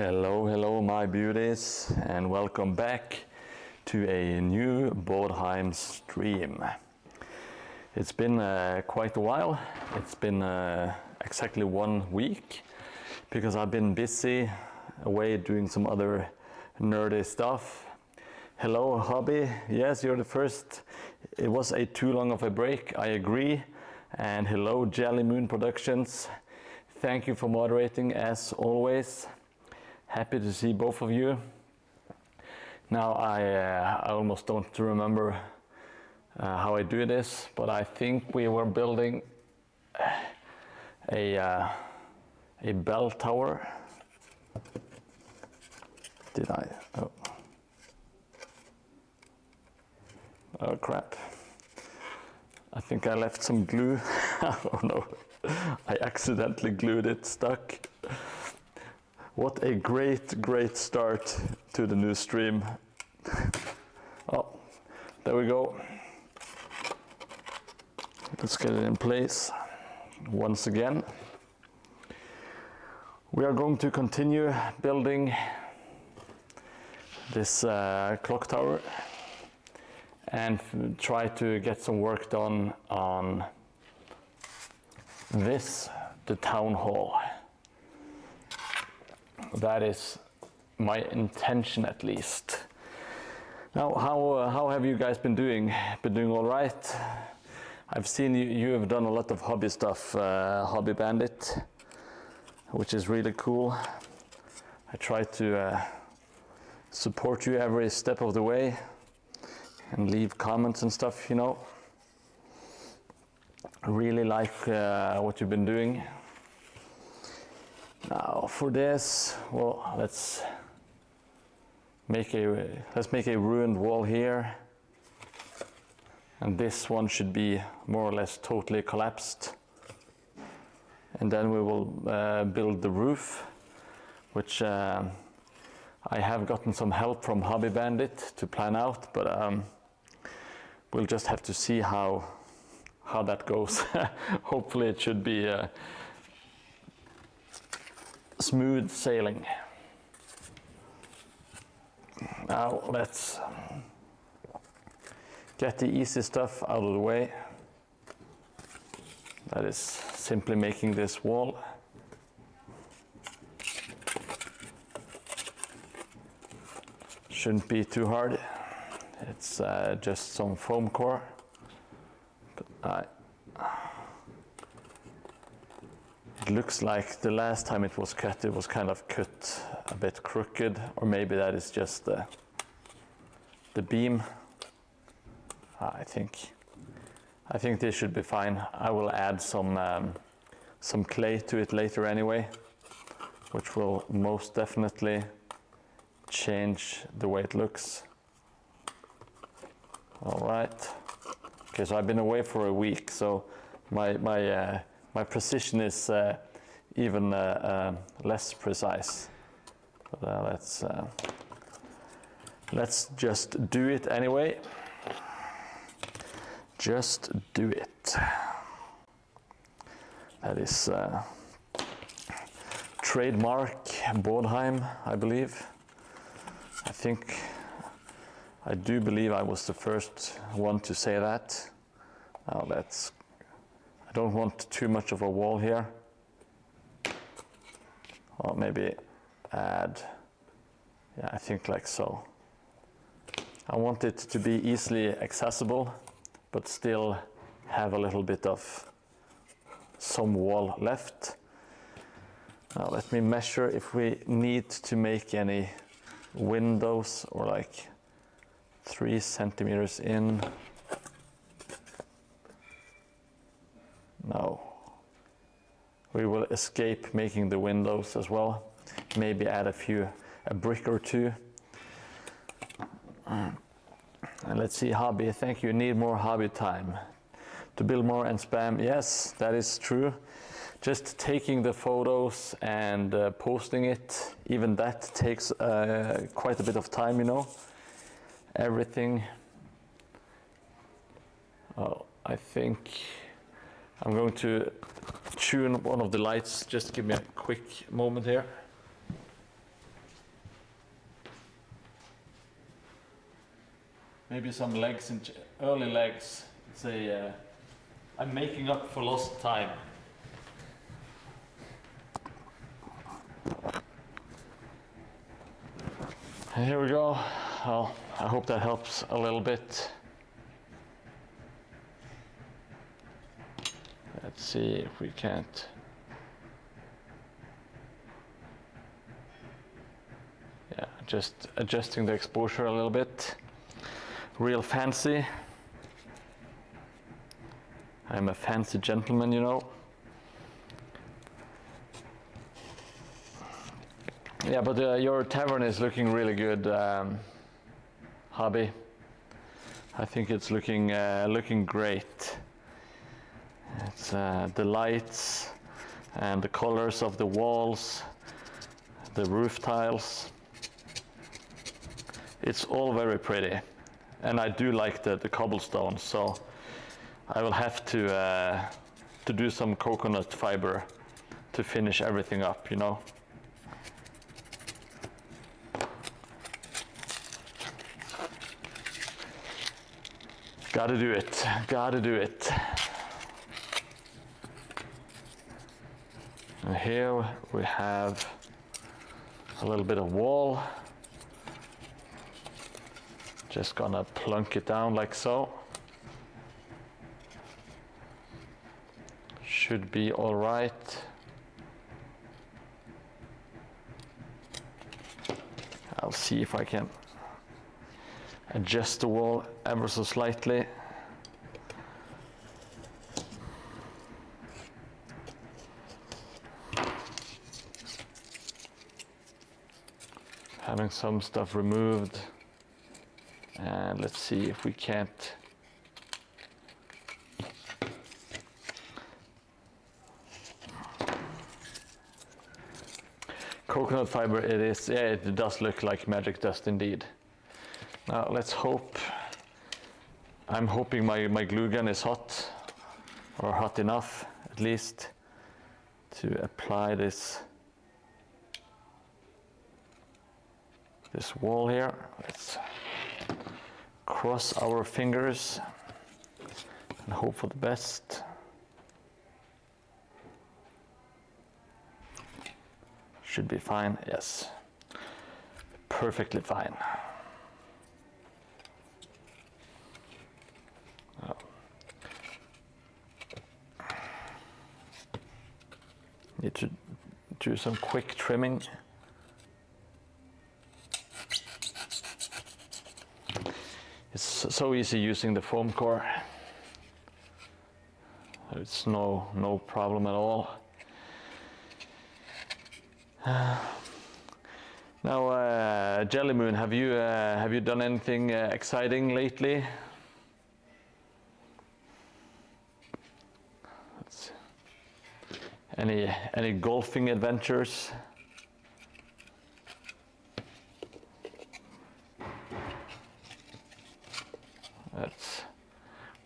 Hello my beauties, and welcome back to a new Mordheim stream. It's been quite a while. It's been exactly 1 week because I've been busy away doing some other nerdy stuff. Hello hobby, yes, you're the first. It was too long of a break, I agree. And hello Jelly Moon Productions. Thank you for moderating as always. Happy to see both of you. Now I almost don't remember how I do this, but I think we were building a bell tower. Did I? Oh crap. I think I left some glue. Oh no, I accidentally glued it, stuck. What a great start to the new stream. Oh, there we go. Let's get it in place once again. We are going to continue building this clock tower and try to get some work done on this, the town hall. That is my intention, at least. Now, how have you guys been doing? Been doing all right? I've seen you have done a lot of hobby stuff, Hobby Bandit, which is really cool. I try to support you every step of the way and leave comments and stuff, you know. I really like what you've been doing. Now for this, well, let's make a ruined wall here, and this one should be more or less totally collapsed, and then we will build the roof, which I have gotten some help from Hobby Bandit to plan out, but we'll just have to see how that goes. Hopefully it should be smooth sailing. Now let's get the easy stuff out of the way. That is simply making this wall. Shouldn't be too hard. It's just some foam core. But it looks like the last time it was cut, it was kind of cut a bit crooked, or maybe that is just the beam. I think this should be fine. I will add some clay to it later anyway, which will most definitely change the way it looks. All right. Okay, so I've been away for a week, so my precision is even less precise. But let's just do it anyway. Just do it. That is trademark Mordheim, I believe. I do believe I was the first one to say that. Now I don't want too much of a wall here. Or maybe add, yeah, I think like so. I want it to be easily accessible, but still have a little bit of some wall left. Now let me measure if we need to make any windows, or like 3 centimeters in. No. We will escape making the windows as well. Maybe add a brick or two. And let's see, hobby, thank you. Need more hobby time to build more and spam. Yes, that is true. Just taking the photos and posting it, even that takes quite a bit of time, you know. Everything. Oh, I think I'm going to tune one of the lights. Just give me a quick moment here. maybe some legs and early legs. It's a I'm making up for lost time. And here we go. Well, I hope that helps a little bit. Let's see if we can't. Yeah, just adjusting the exposure a little bit. Real fancy. I'm a fancy gentleman, you know. Yeah, but your tavern is looking really good, Hobby. I think it's looking great. It's the lights and the colors of the walls, the roof tiles. It's all very pretty, and I do like the cobblestone. So I will have to do some coconut fiber to finish everything up, you know. Gotta do it, gotta do it. And here we have a little bit of wall. Just gonna plunk it down like so. Should be all right. I'll see if I can adjust the wall ever so slightly. Having some stuff removed, and let's see if we can't coconut fiber. It is, yeah, it does look like magic dust indeed. Now let's hope, I'm hoping my glue gun is hot, or hot enough at least, to apply this wall here. Let's cross our fingers and hope for the best. Should be fine, yes. Perfectly fine. Oh. Need to do some quick trimming. It's so easy using the foamcore. It's no problem at all. Now, Jelly Moon, have you done anything exciting lately? Any golfing adventures?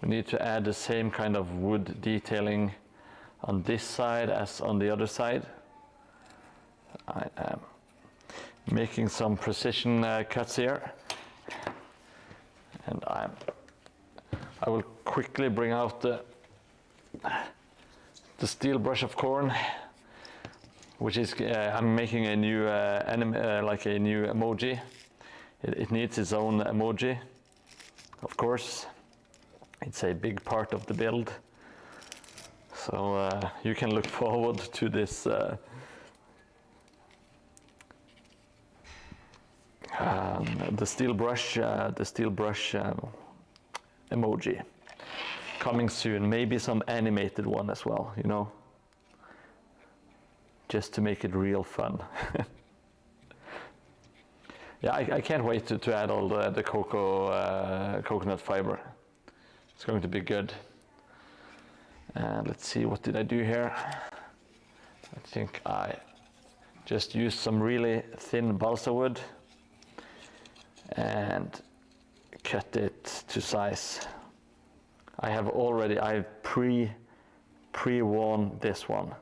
We need to add the same kind of wood detailing on this side as on the other side. I am making some precision cuts here, and I will quickly bring out the steel brush of corn, which is I'm making a new like a new emoji. It needs its own emoji, of course. It's a big part of the build, so you can look forward to this the steel brush emoji coming soon. Maybe some animated one as well, you know, just to make it real fun. Yeah, I can't wait to add all the coconut fiber. It's going to be good. And let's see, what did I do here? I think I just used some really thin balsa wood and cut it to size. I've pre-worn this one.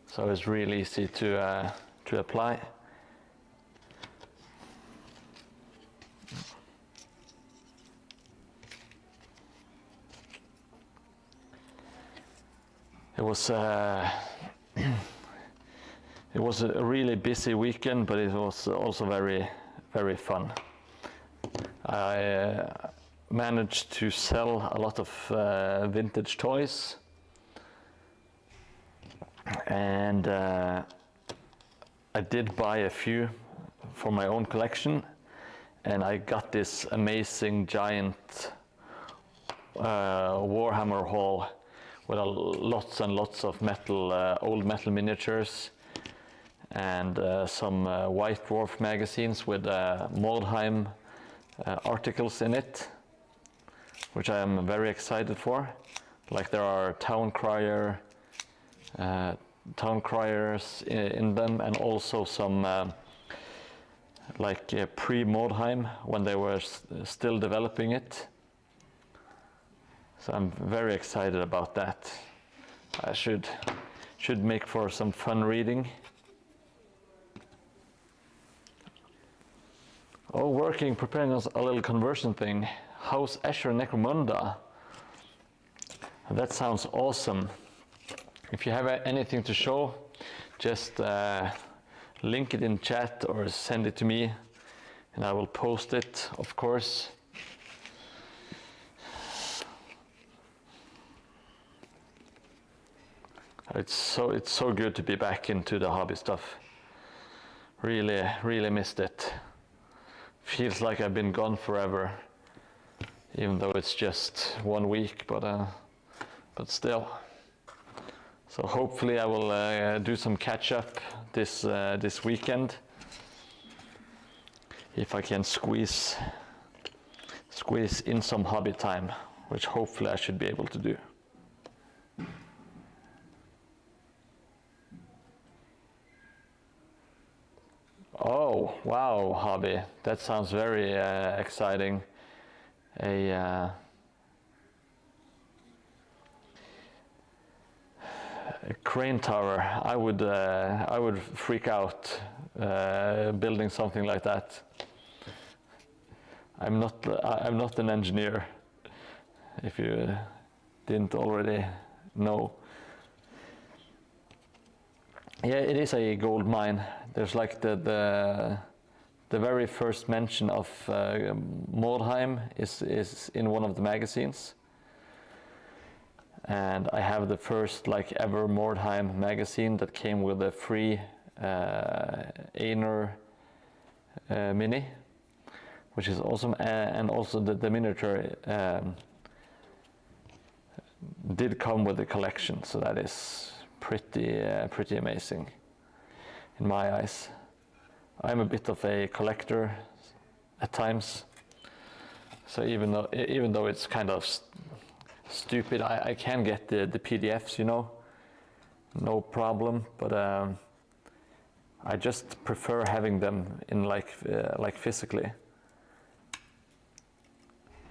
So it's really easy to apply. It was it was a really busy weekend, but it was also very, very fun. I managed to sell a lot of vintage toys, and I did buy a few for my own collection, and I got this amazing giant Warhammer haul with lots and lots of metal, old metal miniatures, and some White Dwarf magazines with Mordheim articles in it, which I am very excited for. Like there are town criers in them, and also some pre-Mordheim when they were still developing it. So I'm very excited about that. I should make for some fun reading. Oh, preparing us a little conversion thing. House Escher Necromunda. That sounds awesome. If you have anything to show, just link it in chat or send it to me, and I will post it, of course. It's so good to be back into the hobby stuff. Really missed it. Feels like I've been gone forever, even though it's just 1 week, but still. So hopefully I will do some catch up this weekend, if I can squeeze in some hobby time, which hopefully I should be able to do. Oh, wow, hobby. That sounds very exciting. A crane tower. I would freak out building something like that. I'm not an engineer, if you didn't already know. Yeah, it is a gold mine. There's like the very first mention of Mordheim is in one of the magazines, and I have the first ever Mordheim magazine that came with a free Einer mini, which is awesome, and also the miniature did come with the collection, so that is pretty amazing in my eyes. I'm a bit of a collector at times, so even though it's kind of stupid, I can get the PDFs, no problem, but I just prefer having them in physically.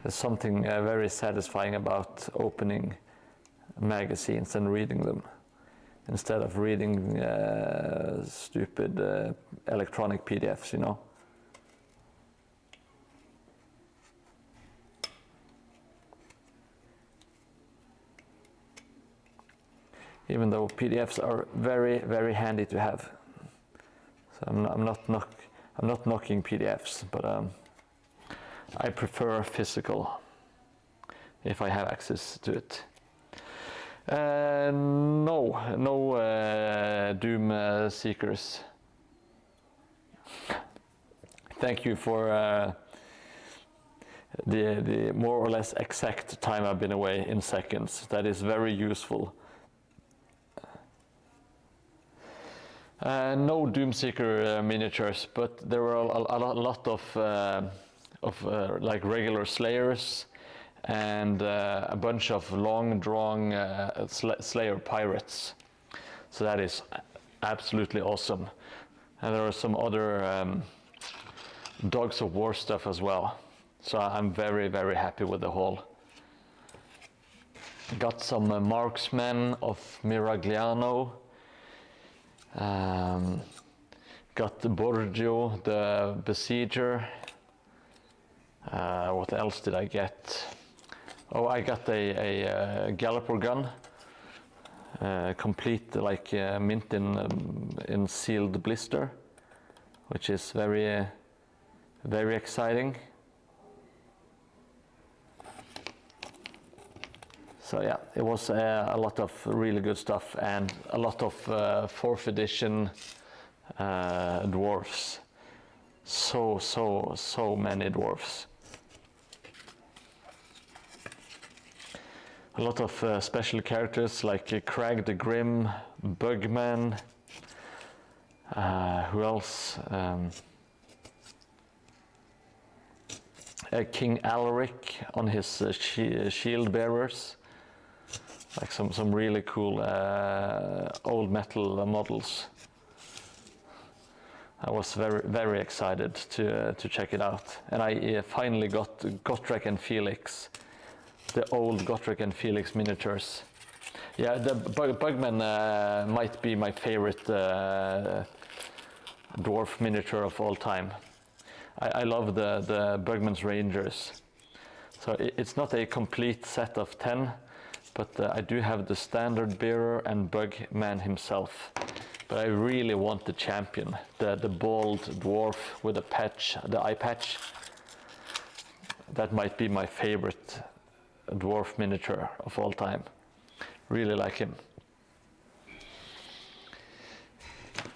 There's something very satisfying about opening magazines and reading them, instead of reading stupid electronic PDFs, Even though PDFs are very handy to have. So I'm not knocking PDFs, but I prefer physical if I have access to it. No Doom seekers. Thank you for the more or less exact time I've been away in seconds. That is very useful. No Doomseeker miniatures, but there were a lot of regular Slayers, and a bunch of long-drawn Slayer pirates. So that is absolutely awesome. And there are some other Dogs of War stuff as well. So I'm very happy with the haul. Got some Marksmen of Miragliano. Got the Borgio, the Besieger. What else did I get? Oh, I got a Galloper gun complete like mint in sealed blister, which is very very exciting. So yeah, it was a lot of really good stuff and a lot of 4th edition dwarfs. So many dwarfs. A lot of special characters like Crag the Grim, Bugman, who else? King Alaric on his shield bearers. Like some really cool old metal models. I was very excited to check it out, and I finally got Gotrek and Felix, the old Gotrek and Felix miniatures. Yeah, the Bugman might be my favorite dwarf miniature of all time. I love the Bugman's Rangers. So it's not a complete set of 10, but I do have the standard bearer and Bugman himself. But I really want the champion, the bald dwarf with a patch, the eye patch. That might be my favorite dwarf miniature of all time. Really like him.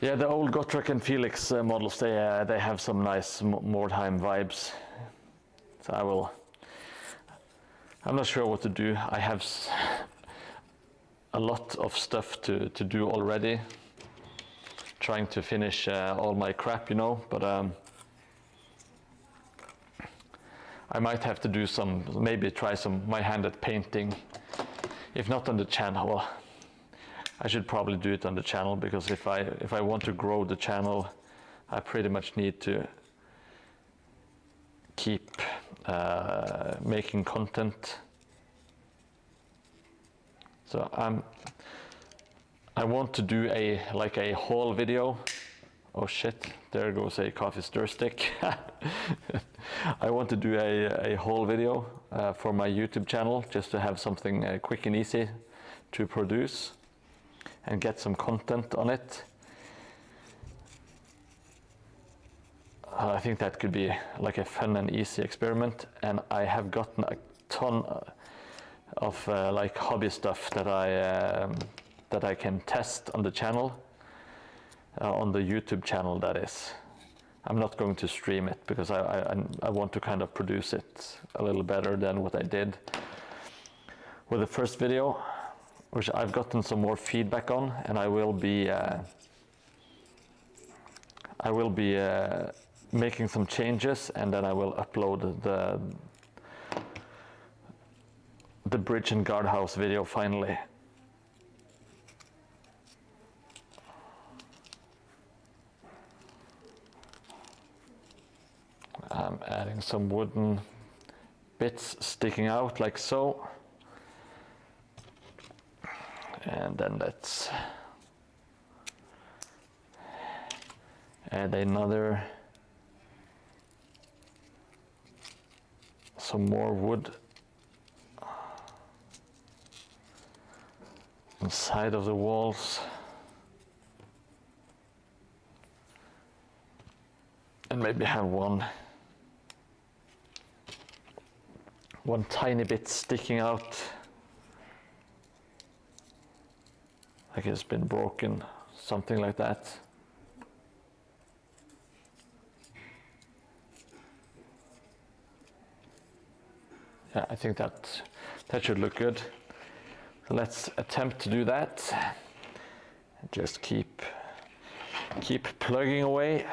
Yeah, the old Gotrek and Felix models, they have some nice Mordheim vibes. So I'm not sure what to do. I have a lot of stuff to do already. Trying to finish all my crap, you know, but I might have to do maybe try my hand at painting. If not on the channel, well, I should probably do it on the channel, because if I want to grow the channel, I pretty much need to keep making content. So I want to do a haul video. Oh shit, there goes a coffee stir stick. I want to do a haul video for my YouTube channel, just to have something quick and easy to produce and get some content on it. I think that could be like a fun and easy experiment, and I have gotten a ton of like hobby stuff that I can test on the channel, on the YouTube channel, that is. I'm not going to stream it because I want to kind of produce it a little better than what I did with the first video, which I've gotten some more feedback on, and I will be making some changes, and then I will upload the bridge and guardhouse video finally. I'm adding some wooden bits sticking out like so, and then let's add some more wood inside of the walls, and maybe have one tiny bit sticking out, like it's been broken, something like that. Yeah, I think that should look good. So let's attempt to do that. Just keep plugging away.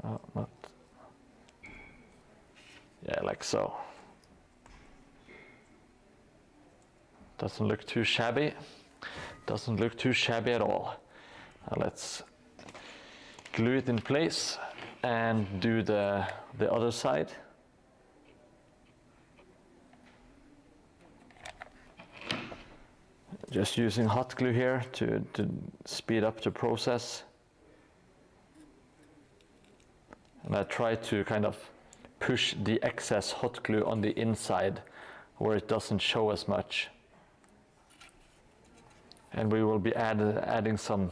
Oh, not. Yeah, like so. Doesn't look too shabby. Doesn't look too shabby at all. Now let's glue it in place and do the other side. Just using hot glue here to speed up the process. And I try to kind of push the excess hot glue on the inside where it doesn't show as much. And we will be adding some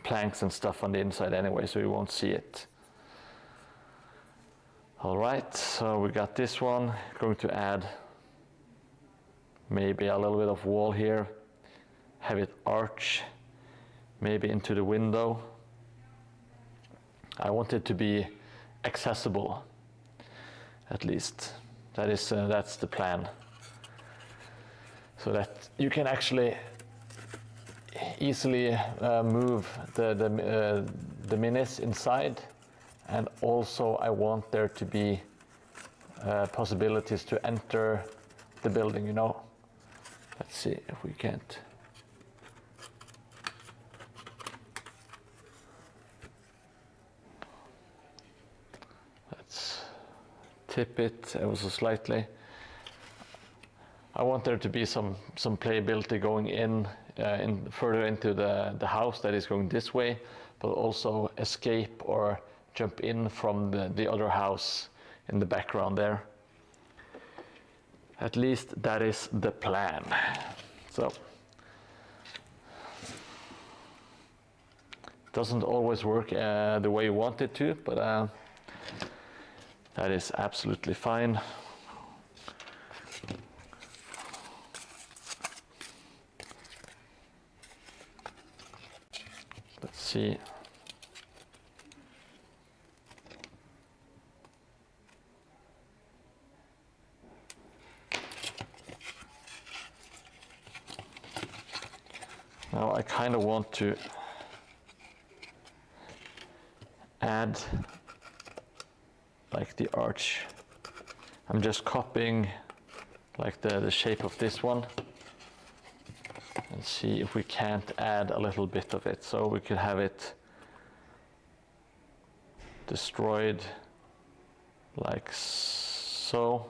planks and stuff on the inside anyway, so you won't see it. All right, so we got this one. Going to add maybe a little bit of wall here, have it arch maybe into the window. I want it to be accessible, at least. That's the plan. So that you can actually easily move the minis inside, and also I want there to be possibilities to enter the building, you know. Let's see if we can't. Let's tip it ever so slightly. I want there to be some playability going in further into the house that is going this way, but also escape or jump in from the other house in the background there. At least that is the plan. So, doesn't always work the way you want it to, but that is absolutely fine. Let's see. Now I kind of want to add like the arch. I'm just copying like the shape of this one and see if we can't add a little bit of it. So we could have it destroyed like so,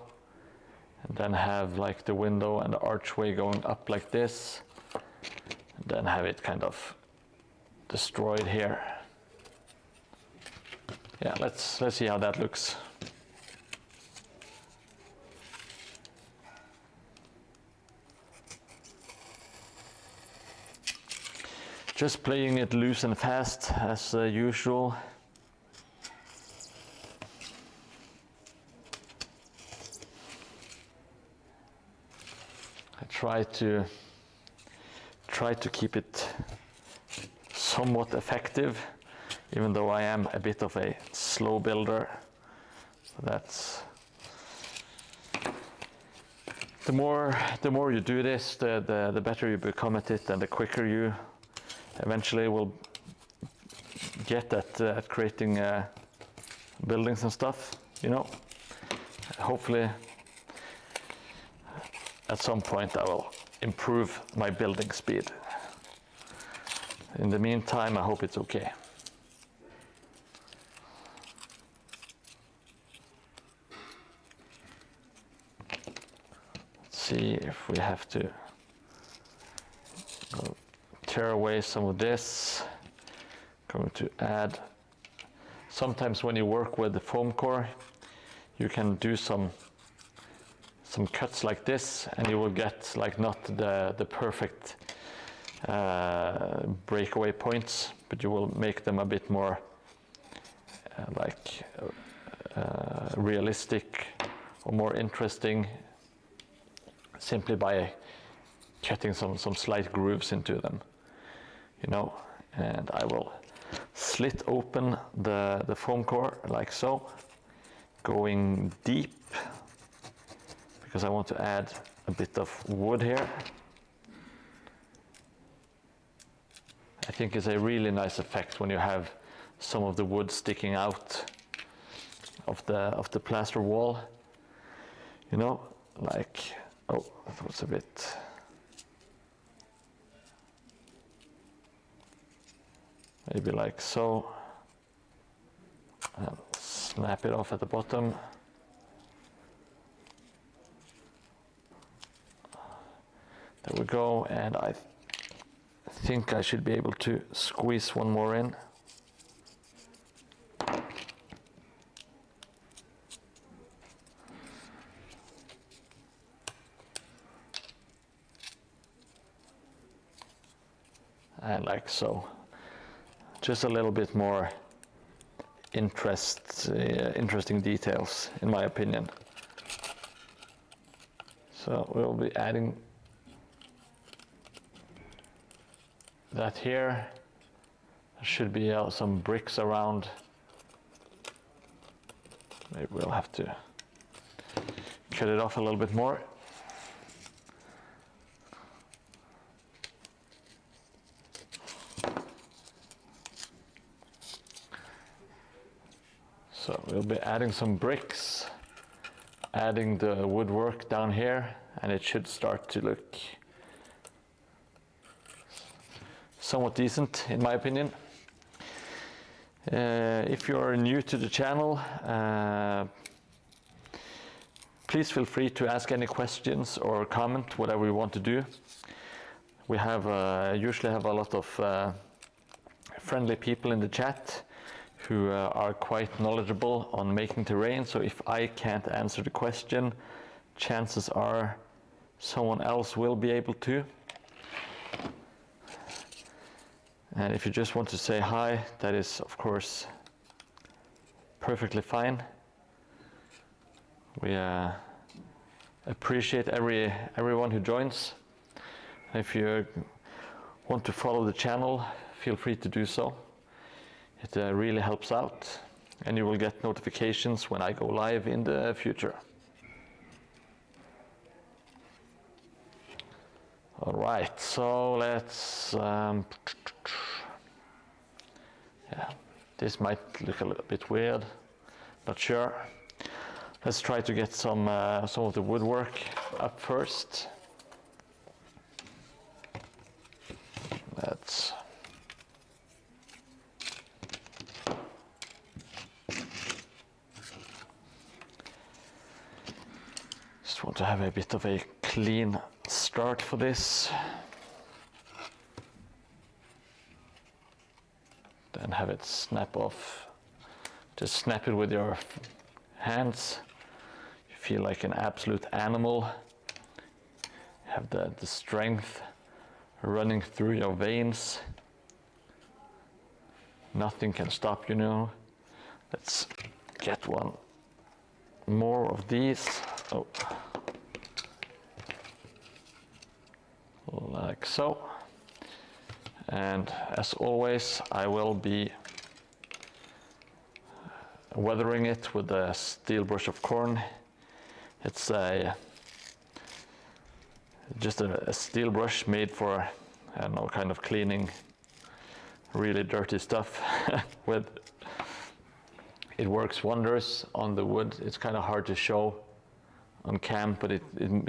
and then have like the window and the archway going up like this, and then have it kind of destroyed here. Yeah, let's see how that looks. Just playing it loose and fast as usual. I try to keep it somewhat effective, even though I am a bit of a slow builder. So that's the more you do this, the better you become at it, and the quicker you eventually will get at creating buildings and stuff, you know. Hopefully at some point I will improve my building speed. In the meantime, I hope it's okay. Let's see if we have to tear away some of this. Going to add, sometimes when you work with the foamcore, you can do some cuts like this, and you will get like not the perfect breakaway points, but you will make them a bit more realistic or more interesting, simply by cutting some slight grooves into them, you know. And I will slit open the foam core like so, going deep, because I want to add a bit of wood here. I think it's a really nice effect when you have some of the wood sticking out of the plaster wall, you know, like, oh, that was a bit. Maybe like so, and snap it off at the bottom. There we go, and I think I should be able to squeeze one more in. and like so. Just a little bit more interesting details, in my opinion. So we'll be adding that here. There should be some bricks around. Maybe we'll have to cut it off a little bit more. So we'll be adding some bricks, adding the woodwork down here, and it should start to look somewhat decent, in my opinion. If you're new to the channel, please feel free to ask any questions or comment, whatever you want to do. We have usually have a lot of friendly people in the chat who are quite knowledgeable on making terrain, so if I can't answer the question, chances are someone else will be able to. And if you just want to say hi, that is of course perfectly fine. We appreciate everyone who joins. If you want to follow the channel, feel free to do so. It really helps out, and you will get notifications when I go live in the future. All right, so let's, yeah, this might look a little bit weird, not sure. Let's try to get some of the woodwork up first. Let's just want to have a bit of a clean start for this. Then have it snap off. Just snap it with your hands. You feel like an absolute animal. Have the strength running through your veins. Nothing can stop you now. Let's get one more of these. Oh. Like so. And as always, I will be weathering it with a steel brush of corn. It's just a steel brush made for, I don't know, kind of cleaning really dirty stuff with. It works wonders on the wood. It's kind of hard to show on cam, but it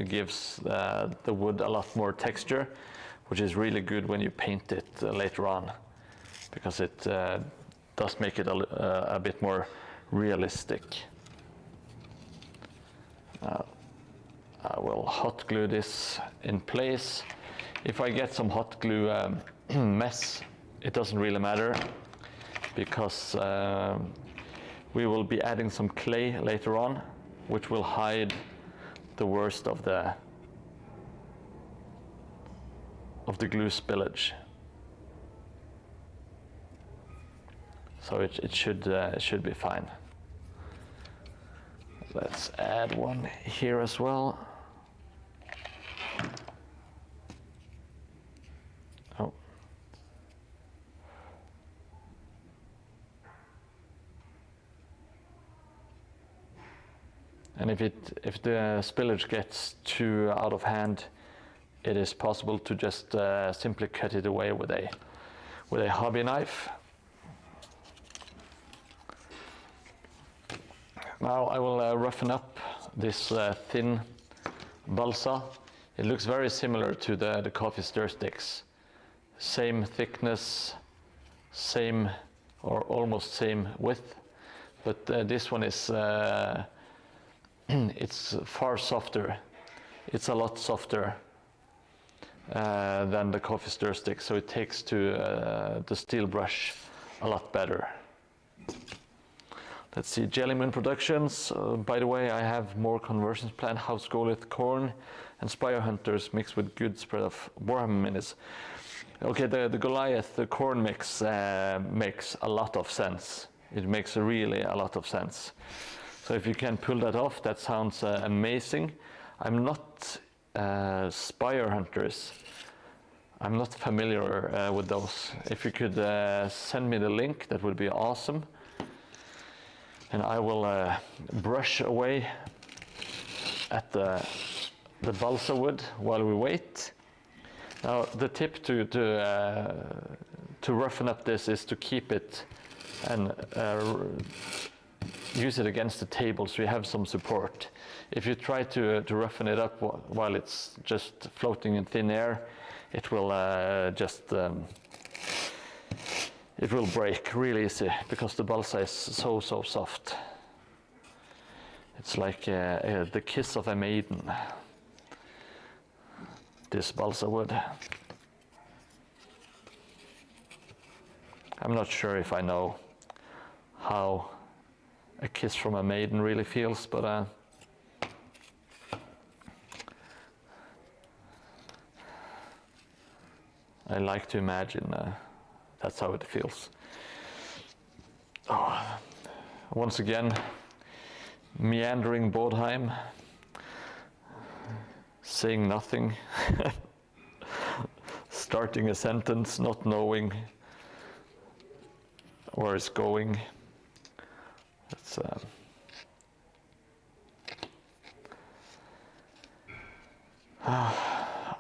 gives the wood a lot more texture, which is really good when you paint it later on, because it does make it a bit more realistic. I will hot glue this in place. If I get some hot glue mess, it doesn't really matter, because we will be adding some clay later on, which will hide the worst of the glue spillage. So it should be fine. Let's add one here as well. Oh. And if the spillage gets too out of hand, it is possible to just simply cut it away with a hobby knife. Now I will roughen up this thin balsa. It looks very similar to the coffee stir sticks. Same thickness, same or almost same width, but this one is it's far softer. It's a lot softer than the coffee stir stick, so it takes to the steel brush a lot better. Let's see, Jellyman Productions. By the way, I have more conversions planned. House Golith corn and Spire Hunters mixed with good spread of Warhammer minis. Okay, the Goliath, the corn mix makes a lot of sense. It makes really a lot of sense. So if you can pull that off, that sounds amazing. I'm not Spire Hunters. I'm not familiar with those. If you could send me the link, that would be awesome. And I will brush away at the balsa wood while we wait. Now, the tip to roughen up this is to keep it and use it against the table so you have some support. If you try to roughen it up while it's just floating in thin air, it will it will break really easy because the balsa is so soft. It's like the kiss of a maiden, this balsa wood. I'm not sure if I know how a kiss from a maiden really feels, but I like to imagine that's how it feels. Oh, once again, meandering Mordheim, saying nothing, starting a sentence, not knowing where it's going. It's,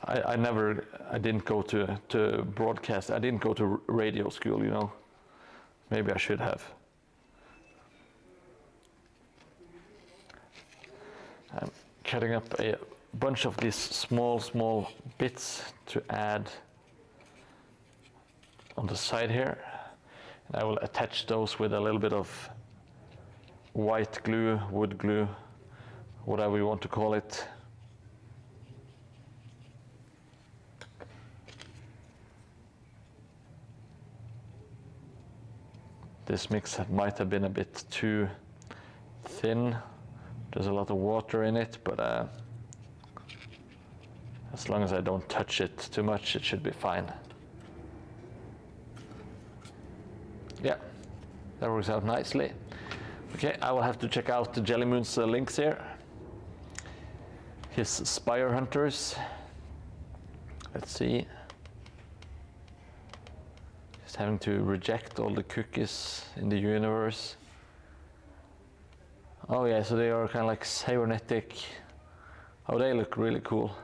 I didn't go to broadcast. I didn't go to radio school, you know. Maybe I should have. I'm cutting up a bunch of these small bits to add on the side here. And I will attach those with a little bit of white glue, wood glue, whatever you want to call it. This mix might have been a bit too thin. There's a lot of water in it, but as long as I don't touch it too much, it should be fine. Yeah, that works out nicely. Okay, I will have to check out the Jellymoon's links here. His Spire Hunters. Let's see. Just having to reject all the cookies in the universe. Oh yeah, so they are kind of like cybernetic. Oh, they look really cool.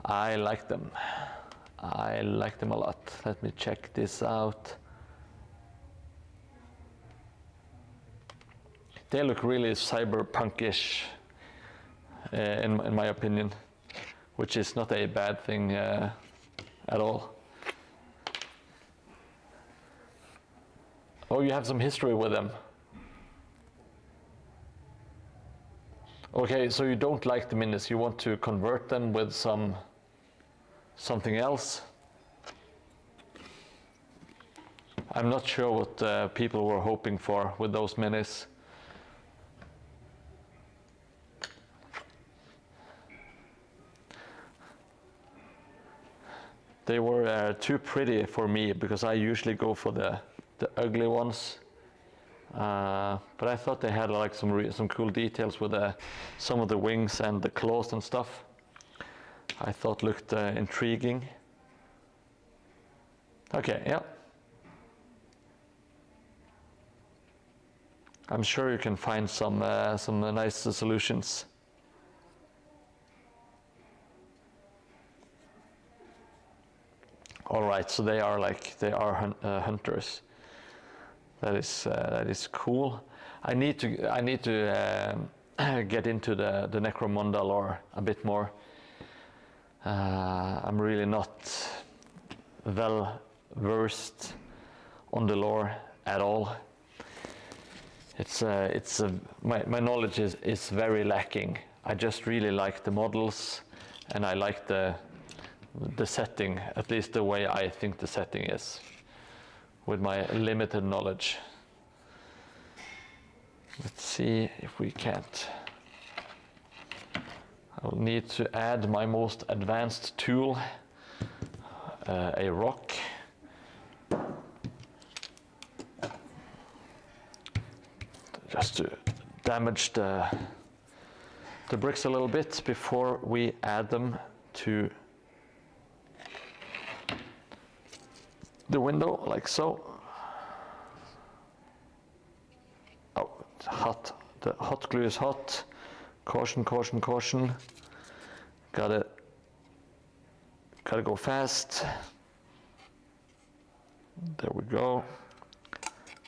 I like them. I like them a lot. Let me check this out. They look really cyberpunkish, in my opinion, which is not a bad thing at all. Oh, you have some history with them. Okay, so you don't like the minis. You want to convert them with something else. I'm not sure what people were hoping for with those minis. They were too pretty for me because I usually go for the ugly ones. But I thought they had like some cool details with some of the wings and the claws and stuff. I thought looked intriguing. Okay, yeah. I'm sure you can find some nice solutions. All right, so they are hunters. That is cool. I need to get into the Necromunda lore a bit more. I'm really not well versed on the lore at all. My knowledge is very lacking. I just really like the models, and I like the setting, at least the way I think the setting is, with my limited knowledge. Let's see if we can't. I'll need to add my most advanced tool, a rock. Just to damage the bricks a little bit before we add them to the window, like so. Oh, it's hot. The hot glue is hot. Caution, caution, caution. Gotta go fast. There we go.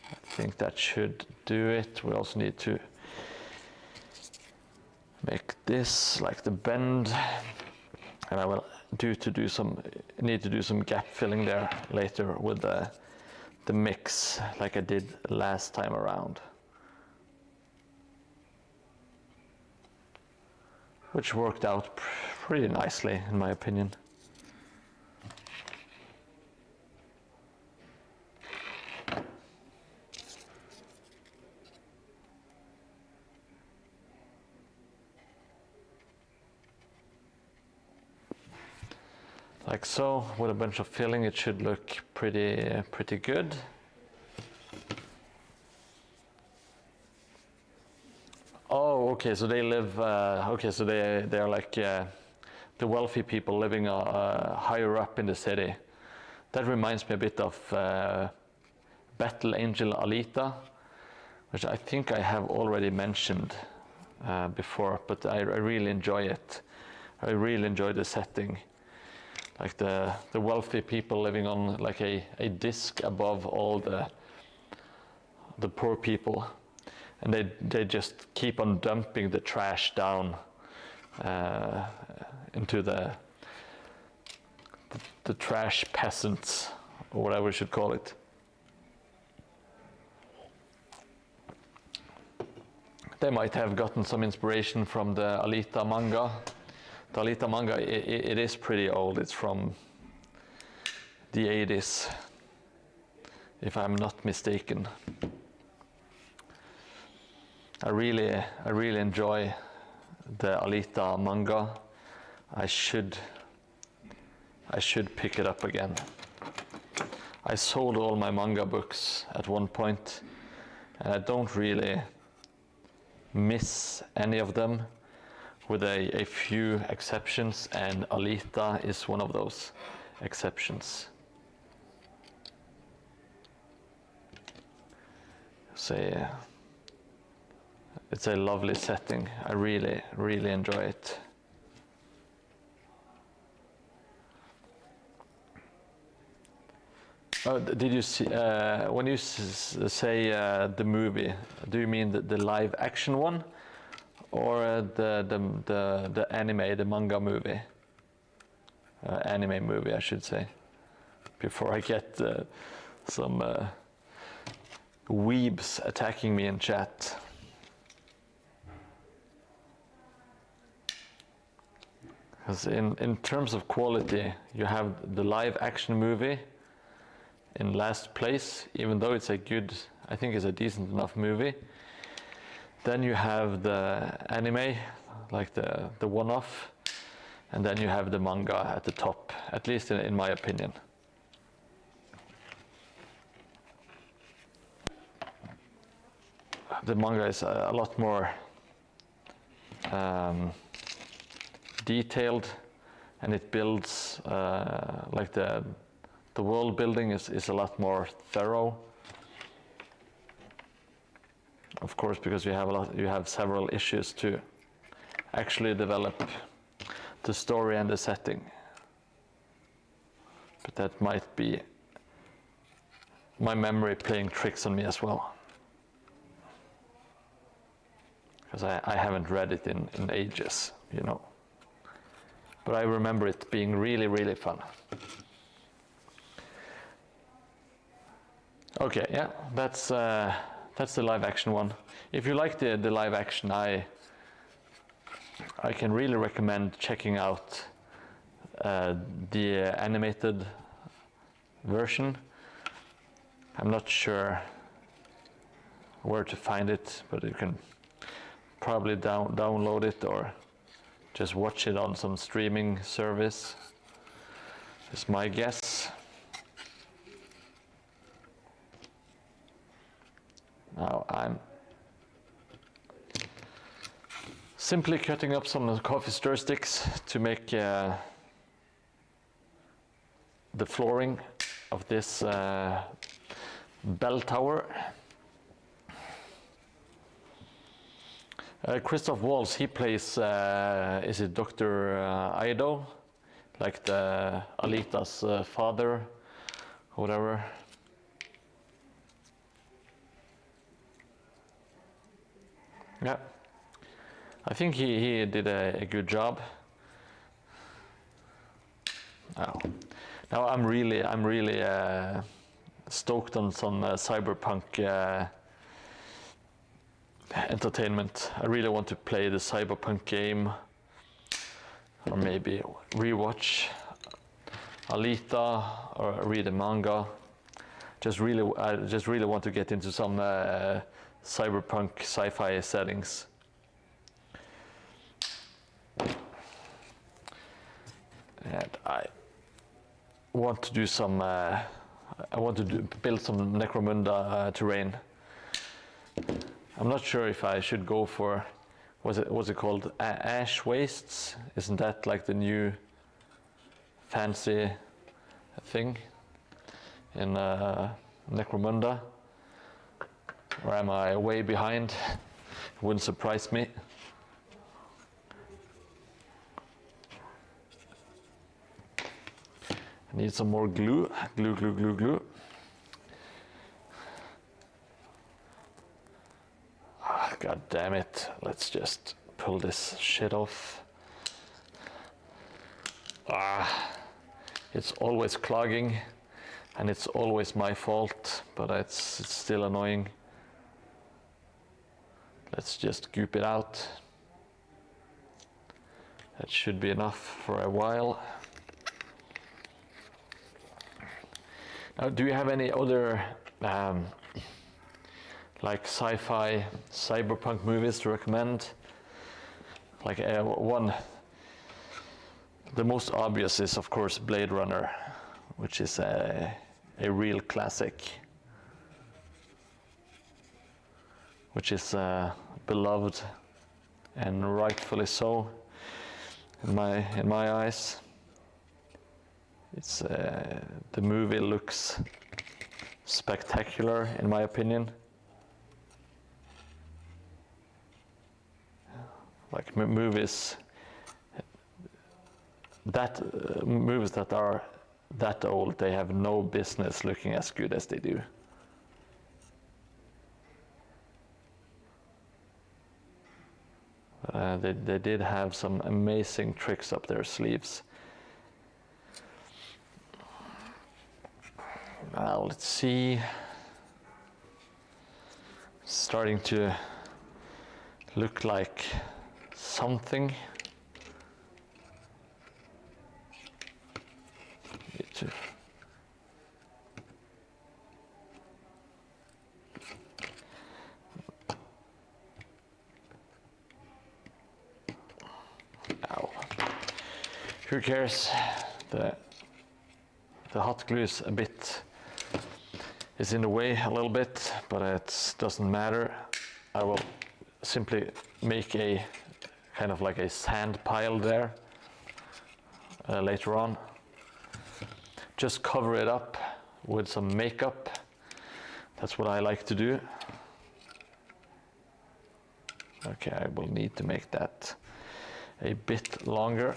I think that should do it. We also need to make this like the bend, and I will need to do some gap filling there later with the mix, like I did last time around, which worked out pretty nicely in my opinion. Like so, with a bunch of filling, it should look pretty good. Oh, okay. So they live. Okay, so they're like the wealthy people living higher up in the city. That reminds me a bit of Battle Angel Alita, which I think I have already mentioned before. But I really enjoy it. I really enjoy the setting. Like the wealthy people living on like a disc above all the poor people, and they just keep on dumping the trash down into the trash peasants, or whatever we should call it. They might have gotten some inspiration from the Alita manga. The Alita manga, it is pretty old. It's from the 80s, if I'm not mistaken. I really enjoy the Alita manga. I should pick it up again. I sold all my manga books at one point, and I don't really miss any of them, with a few exceptions, and Alita is one of those exceptions. So it's a lovely setting. I really enjoy it. Did you see, when you say the movie, do you mean the live action one, or the anime, the manga movie? Anime movie, I should say, before I get some weebs attacking me in chat. Because in terms of quality, you have the live action movie in last place, even though it's a good, I think it's a decent enough movie. Then you have the anime, like the one-off, and then you have the manga at the top, at least in my opinion. The manga is a lot more detailed, and it builds, like the world building is a lot more thorough. Of course, because you have several issues to actually develop the story and the setting. But that might be my memory playing tricks on me as well, because I haven't read it in ages, you know. But I remember it being really fun. Okay, yeah, that's the live action one. If you like the live action, I can really recommend checking out the animated version. I'm not sure where to find it, but you can probably download it or just watch it on some streaming service. is my guess. Now I'm simply cutting up some coffee stir sticks to make the flooring of this bell tower. Christoph Waltz, he plays, is it Dr. Ido? Like the Alita's father, or whatever. Yeah, I think he did a good job. Oh. Now I'm really stoked on some cyberpunk entertainment. I really want to play the cyberpunk game, or maybe rewatch Alita or read a manga. I just really want to get into some cyberpunk sci-fi settings. And I want to do some. I want to build some Necromunda terrain. I'm not sure if I should go for, what's it called? Ash wastes? Isn't that like the new fancy thing in Necromunda? Or am I way behind? It wouldn't surprise me. I need some more glue. Glue. God damn it. Let's just pull this shit off. It's always clogging, and it's always my fault, but it's still annoying. Let's just goop it out. That should be enough for a while. Now, do you have any other like sci-fi, cyberpunk movies to recommend? Like one, the most obvious is of course Blade Runner, which is a real classic, which is beloved, and rightfully so in my eyes. It's the movie looks spectacular in my opinion. Like movies that are that old, they have no business looking as good as they do. They did have some amazing tricks up their sleeves. Let's see. Starting to look like something. Need to who cares? The hot glue is is in the way a little bit, but it doesn't matter. I will simply make a kind of like a sand pile there later on. Just cover it up with some makeup. That's what I like to do. Okay, I will need to make that a bit longer.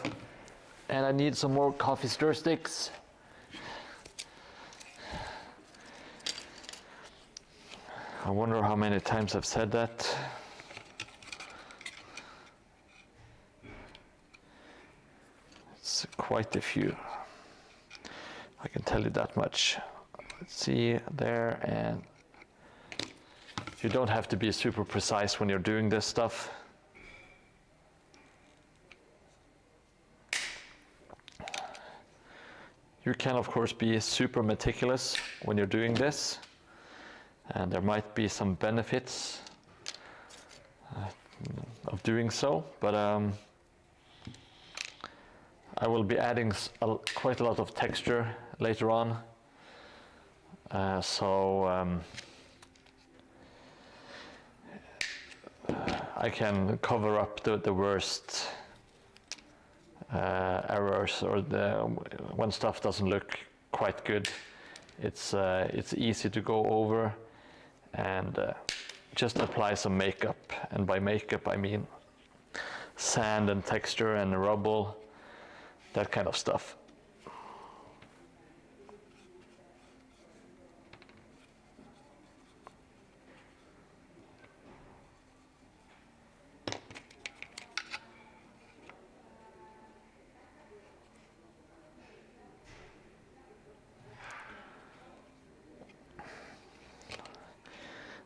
And I need some more coffee stir sticks. I wonder how many times I've said that. It's quite a few. I can tell you that much. Let's see there, and you don't have to be super precise when you're doing this stuff. You can of course be super meticulous when you're doing this, and there might be some benefits of doing so, but I will be adding quite a lot of texture later on. I can cover up the worst errors, or when stuff doesn't look quite good. It's easy to go over and just apply some makeup. And by makeup I mean sand and texture and rubble, that kind of stuff.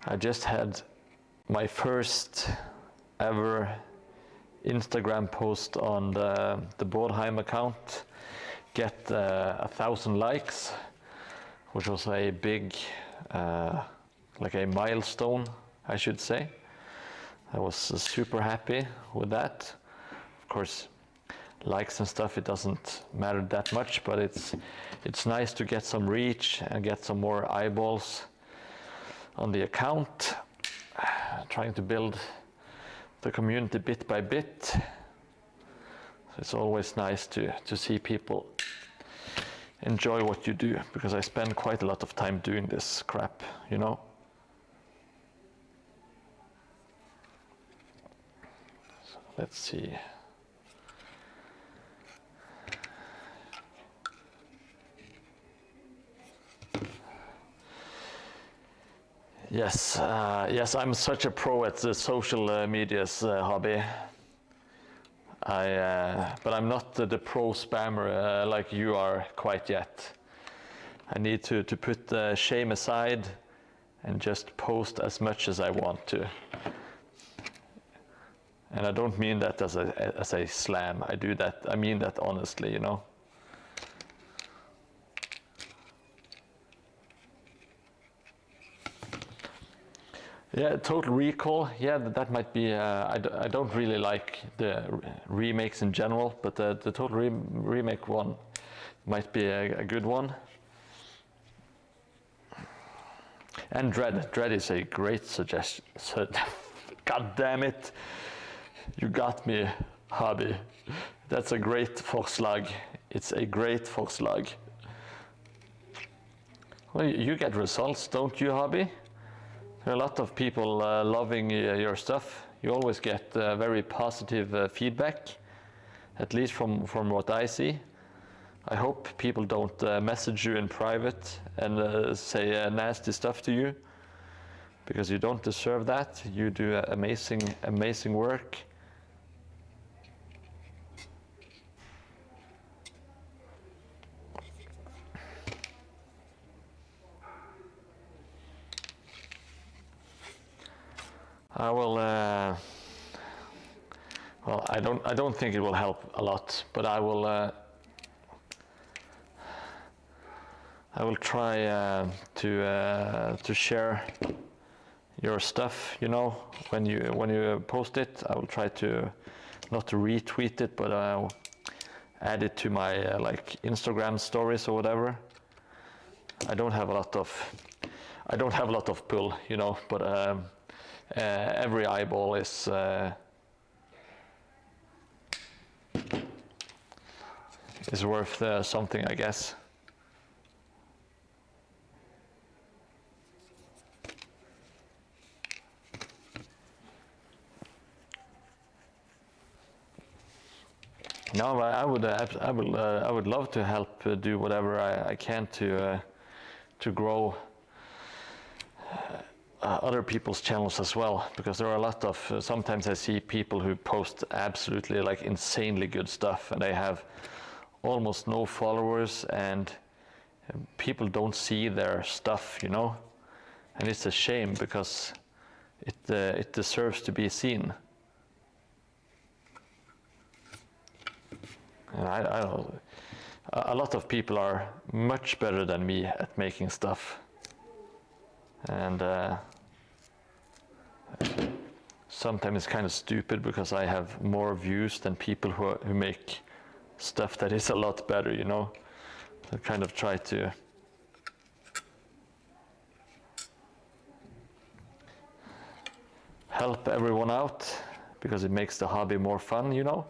I just had my first ever Instagram post on the Mordheim account get 1,000 likes, which was a big, like a milestone, I should say. I was super happy with that. Of course, likes and stuff, it doesn't matter that much, but it's nice to get some reach and get some more eyeballs on the account, trying to build the community bit by bit. So it's always nice to see people enjoy what you do, because I spend quite a lot of time doing this crap, you know. So let's see. Yes, yes, I'm such a pro at the social medias hobby. But I'm not the pro spammer like you are quite yet. I need to put the shame aside and just post as much as I want to. And I don't mean that as a slam. I mean that honestly, you know. Yeah, Total Recall. Yeah, that might be. I don't really like the remakes in general, but the Total Remake one might be a good one. And Dread is a great suggestion. God damn it! You got me, hobby. That's a great forslag. It's a great forslag. Well, you get results, don't you, hobby? There are a lot of people loving your stuff. You always get very positive feedback, at least from what I see. I hope people don't message you in private and say nasty stuff to you, because you don't deserve that. You do amazing work. I will. Well, I don't think it will help a lot, but I will. I will try to share your stuff. You know, when you post it, I will try to not to retweet it, but add it to my like Instagram stories or whatever. I don't have a lot of pull, you know, but. Every eyeball is worth something, I guess. No, I would love to help do whatever I can to grow. Other people's channels as well, because there are a lot of sometimes I see people who post absolutely like insanely good stuff, and they have almost no followers, and people don't see their stuff, you know, and it's a shame, because it deserves to be seen. And I don't know, a lot of people are much better than me at making stuff, and sometimes it's kind of stupid, because I have more views than people who make stuff that is a lot better, you know. So kind of try to help everyone out because it makes the hobby more fun, you know.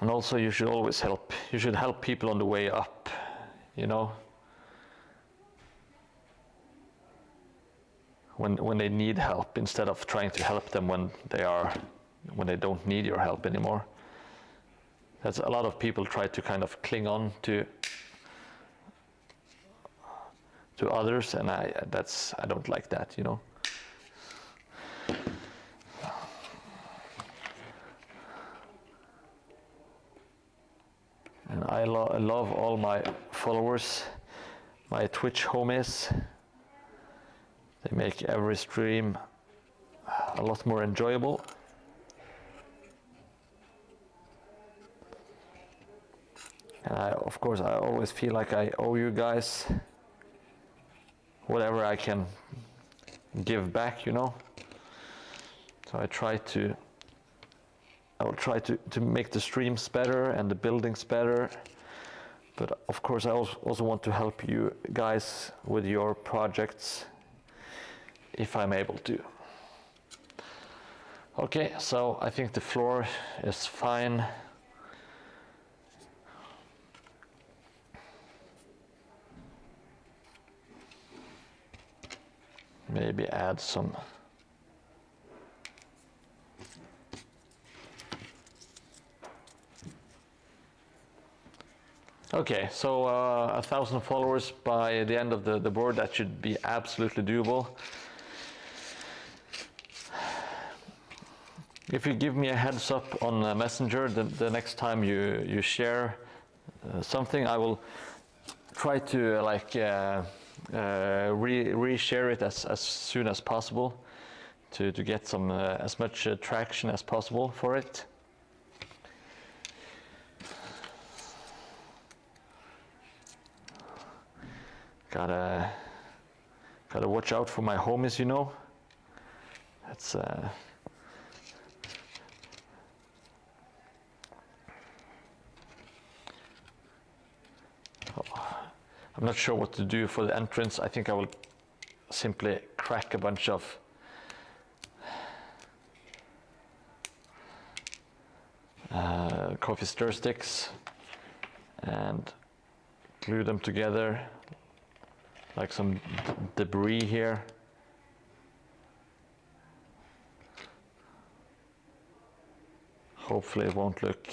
And also you should always help. You should help people on the way up, you know. When they need help, instead of trying to help them when they don't need your help anymore. That's a lot of people try to kind of cling on to others, and I don't like that, you know. And I love all my followers, my Twitch homies. They make every stream a lot more enjoyable. And of course, I always feel like I owe you guys whatever I can give back, you know. So I will try to make the streams better and the buildings better. But of course, I also want to help you guys with your projects if I'm able to. Okay, so I think the floor is fine. Maybe add some okay, so 1,000 followers by the end of the board. That should be absolutely doable. If you give me a heads up on Messenger the next time you share something, I will try to reshare it as soon as possible to get some as much traction as possible for it. Gotta watch out for my homies, you know. That's I'm not sure what to do for the entrance. I think I will simply crack a bunch of coffee stir sticks and glue them together like some debris here. Hopefully it won't look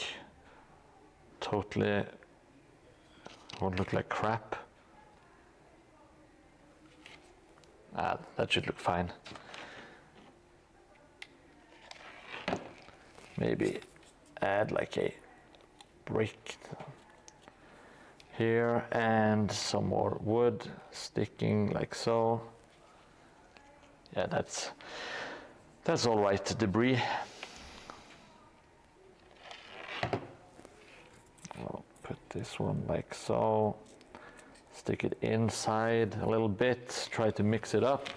like crap. That should look fine. Maybe add like a brick here and some more wood sticking like so. Yeah, that's all right, debris. I'll put this one like so. Stick it inside a little bit, try to mix it up.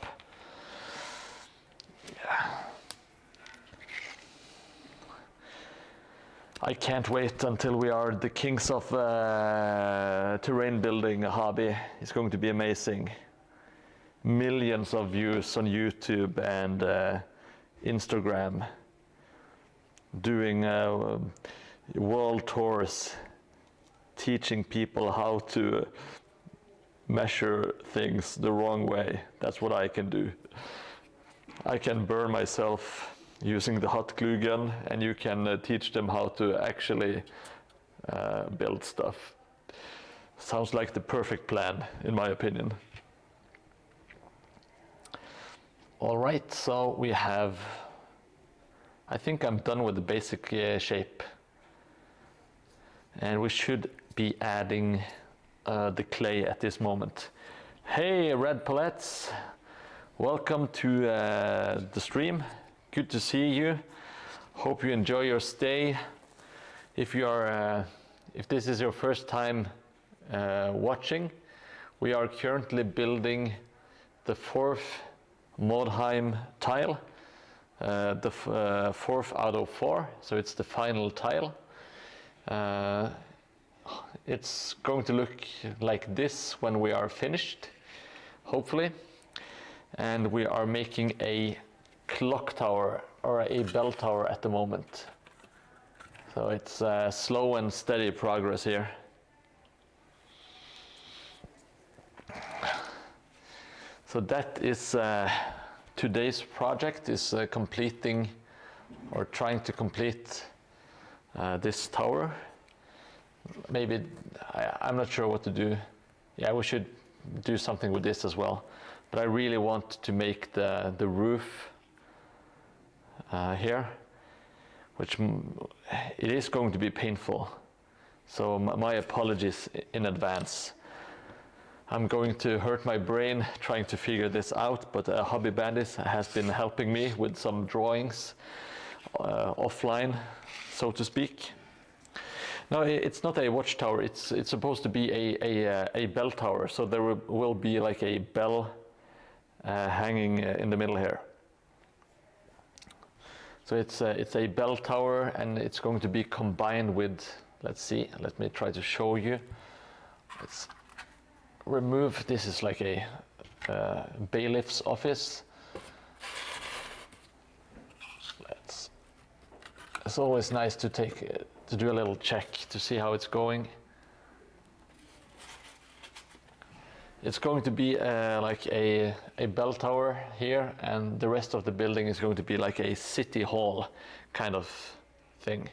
Yeah. I can't wait until we are the kings of terrain building hobby. It's going to be amazing. Millions of views on YouTube and Instagram. Doing world tours, teaching people how to measure things the wrong way. That's what I can do. I can burn myself using the hot glue gun, and you can teach them how to actually build stuff. Sounds like the perfect plan, in my opinion. All right, so we have, I think I'm done with the basic shape. And we should be adding the clay at this moment. Hey, Red Palettes, welcome to the stream. Good to see you. Hope you enjoy your stay. If you are, if this is your first time watching, we are currently building the 4th Mordheim tile. fourth out of 4, so it's the final tile. It's going to look like this when we are finished, hopefully. And we are making a clock tower or a bell tower at the moment. So it's slow and steady progress here. So that is today's project, is completing or trying to complete this tower. Maybe, I'm not sure what to do. Yeah, we should do something with this as well. But I really want to make the roof here, which it is going to be painful. So my apologies in advance. I'm going to hurt my brain trying to figure this out, but Hobby Bandit has been helping me with some drawings offline, so to speak. No, it's not a watchtower. It's supposed to be a bell tower. So there will be like a bell hanging in the middle here. So it's a bell tower, and it's going to be combined with. Let's see. Let me try to show you. Let's remove. This is like a bailiff's office. It's always nice to do a little check to see how it's going. It's going to be like a bell tower here, and the rest of the building is going to be like a city hall kind of thing.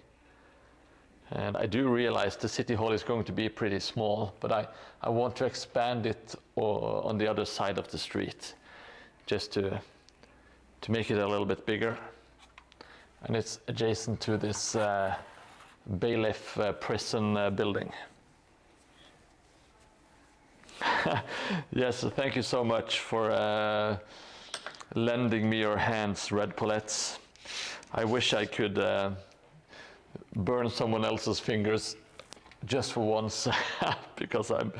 And I do realize the city hall is going to be pretty small, but I want to expand it on the other side of the street, just to make it a little bit bigger. And it's adjacent to this bailiff prison building. Yes, thank you so much for lending me your hands, Red Paulettes. I wish I could burn someone else's fingers just for once, because I'm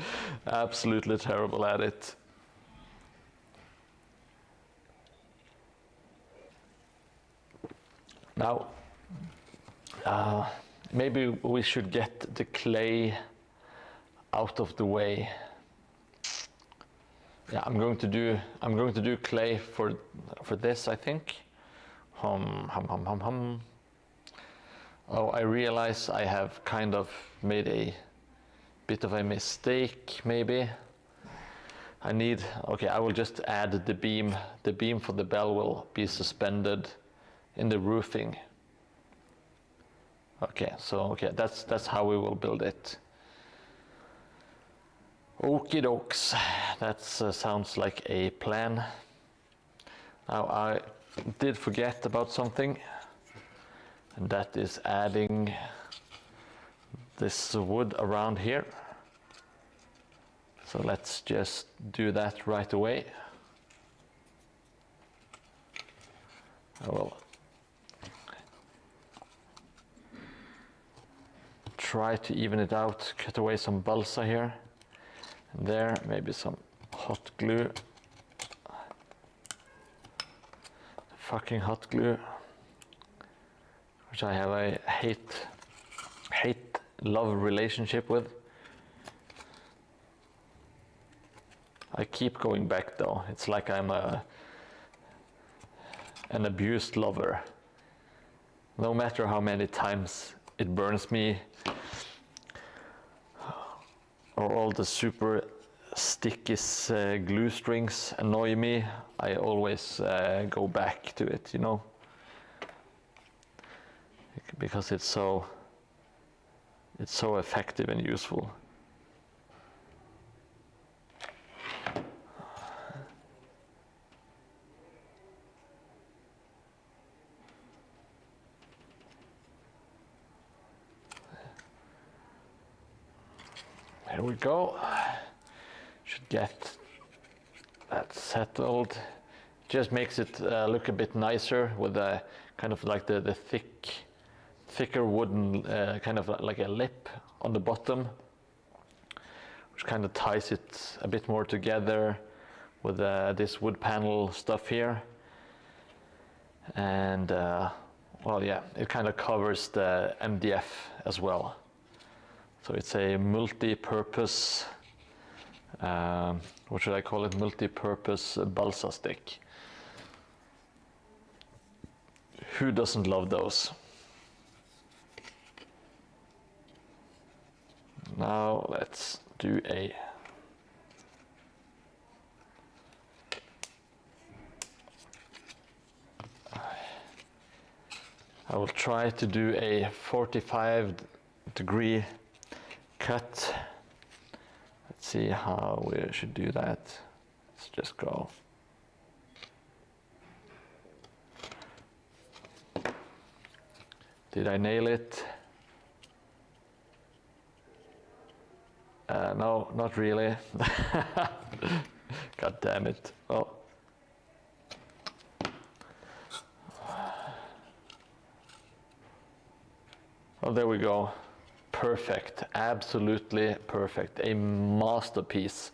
absolutely terrible at it. Now, maybe we should get the clay out of the way. Yeah, I'm going to do clay for this, I think. Oh, I realize I have kind of made a bit of a mistake, maybe. Okay, I will just add the beam. The beam for the bell will be suspended in the roofing. Okay, that's how we will build it. Okie dokes, that sounds like a plan. Now I did forget about something, and that is adding this wood around here. So let's just do that right away. I will try to even it out, cut away some balsa here and there, maybe some hot glue. Fucking hot glue, which I have a hate-love relationship with. I keep going back though. It's like I'm an abused lover. No matter how many times it burns me, or all the super sticky glue strings annoy me, I always go back to it, you know, because it's so effective and useful. There we go. Should get that settled. Just makes it look a bit nicer with a kind of like the thicker wooden kind of like a lip on the bottom, which kind of ties it a bit more together with this wood panel stuff here. and well, yeah, it kind of covers the MDF as well. So it's a multi-purpose, what should I call it? Multi-purpose balsa stick. Who doesn't love those? Now let's do a I will try to do a 45-degree cut. Let's see how we should do that. Let's just go. Did I nail it? No, not really. God damn it. Oh. Oh, there we go. Perfect, absolutely perfect. A masterpiece.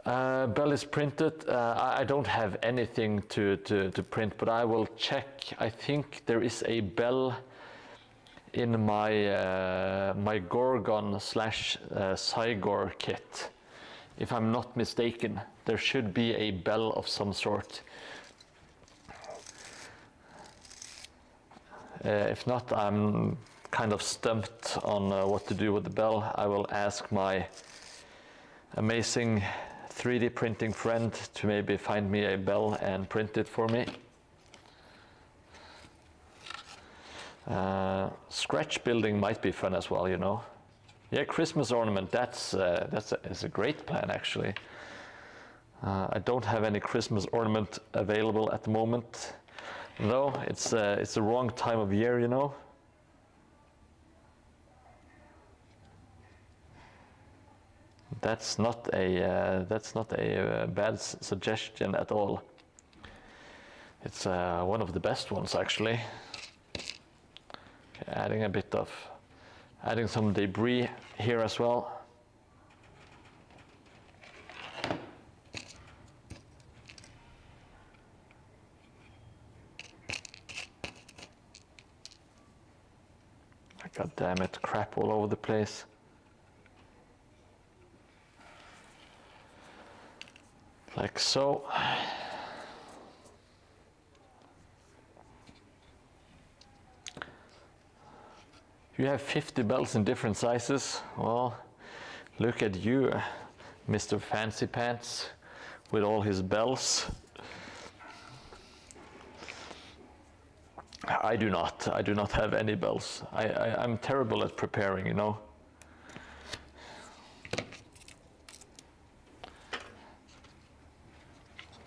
Bell is printed. I don't have anything to print, but I will check. I think there is a bell in my my Gorgon / Cygor kit. If I'm not mistaken, there should be a bell of some sort. If not, I'm kind of stumped on what to do with the bell. I will ask my amazing 3D printing friend to maybe find me a bell and print it for me. Scratch building might be fun as well, you know. Yeah, Christmas ornament, that's a great plan actually. I don't have any Christmas ornament available at the moment. No, it's the wrong time of year, you know. That's not a bad suggestion at all. It's one of the best ones actually. Okay, adding some debris here as well. God damn it, crap all over the place. Like so. You have 50 bells in different sizes. Well, look at you, Mr. Fancy Pants, with all his bells. I do not have any bells. I'm terrible at preparing, you know.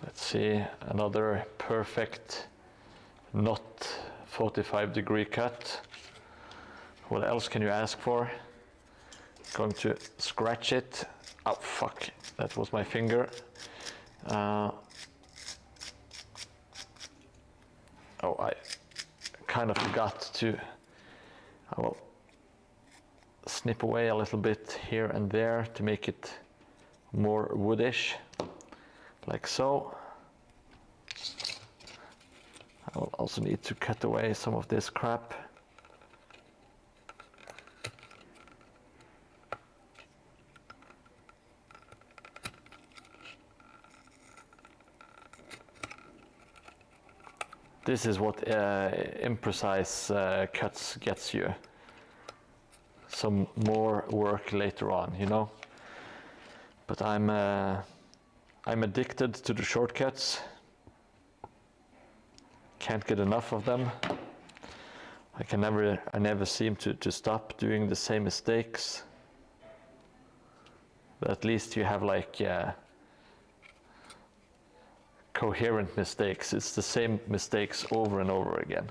Let's see, another perfect, not 45-degree cut. What else can you ask for? Going to scratch it. Oh fuck, that was my finger. Oh, I kind of forgot to, I will snip away a little bit here and there to make it more woodish, like so. I will also need to cut away some of this crap. This is what imprecise cuts gets you. Some more work later on, you know. But I'm addicted to the shortcuts. Can't get enough of them. I never seem to stop doing the same mistakes. But at least you have like coherent mistakes. It's the same mistakes over and over again.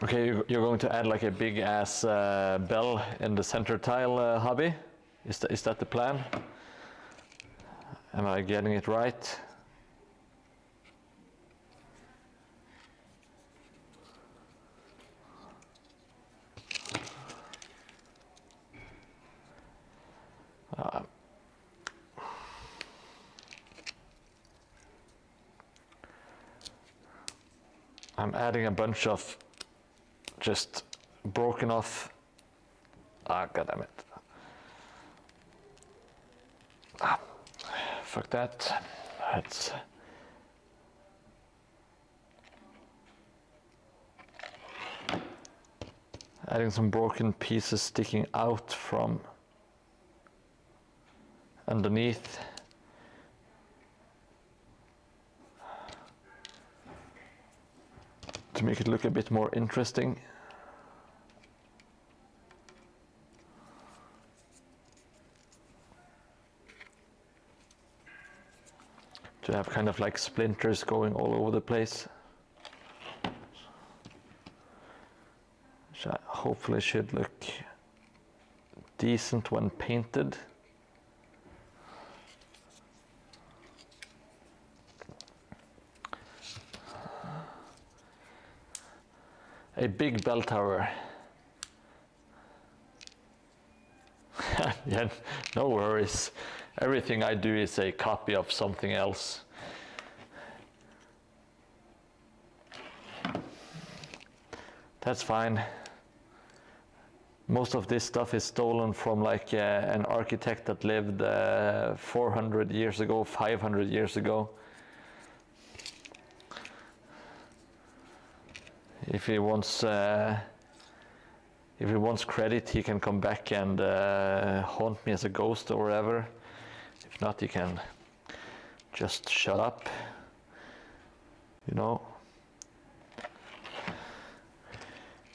Okay, you're going to add like a big ass bell in the center tile, hobby? Is that the plan? Am I getting it right? I'm adding a bunch of just broken off, god damn it. Fuck that. Let's adding some broken pieces sticking out from underneath. To make it look a bit more interesting. To have kind of like splinters going all over the place. Which hopefully should look decent when painted. A big bell tower. Yeah, no worries. Everything I do is a copy of something else. That's fine. Most of this stuff is stolen from like an architect that lived 400 years ago, 500 years ago. If he wants credit, he can come back and haunt me as a ghost or whatever. If not, he can just shut up, you know.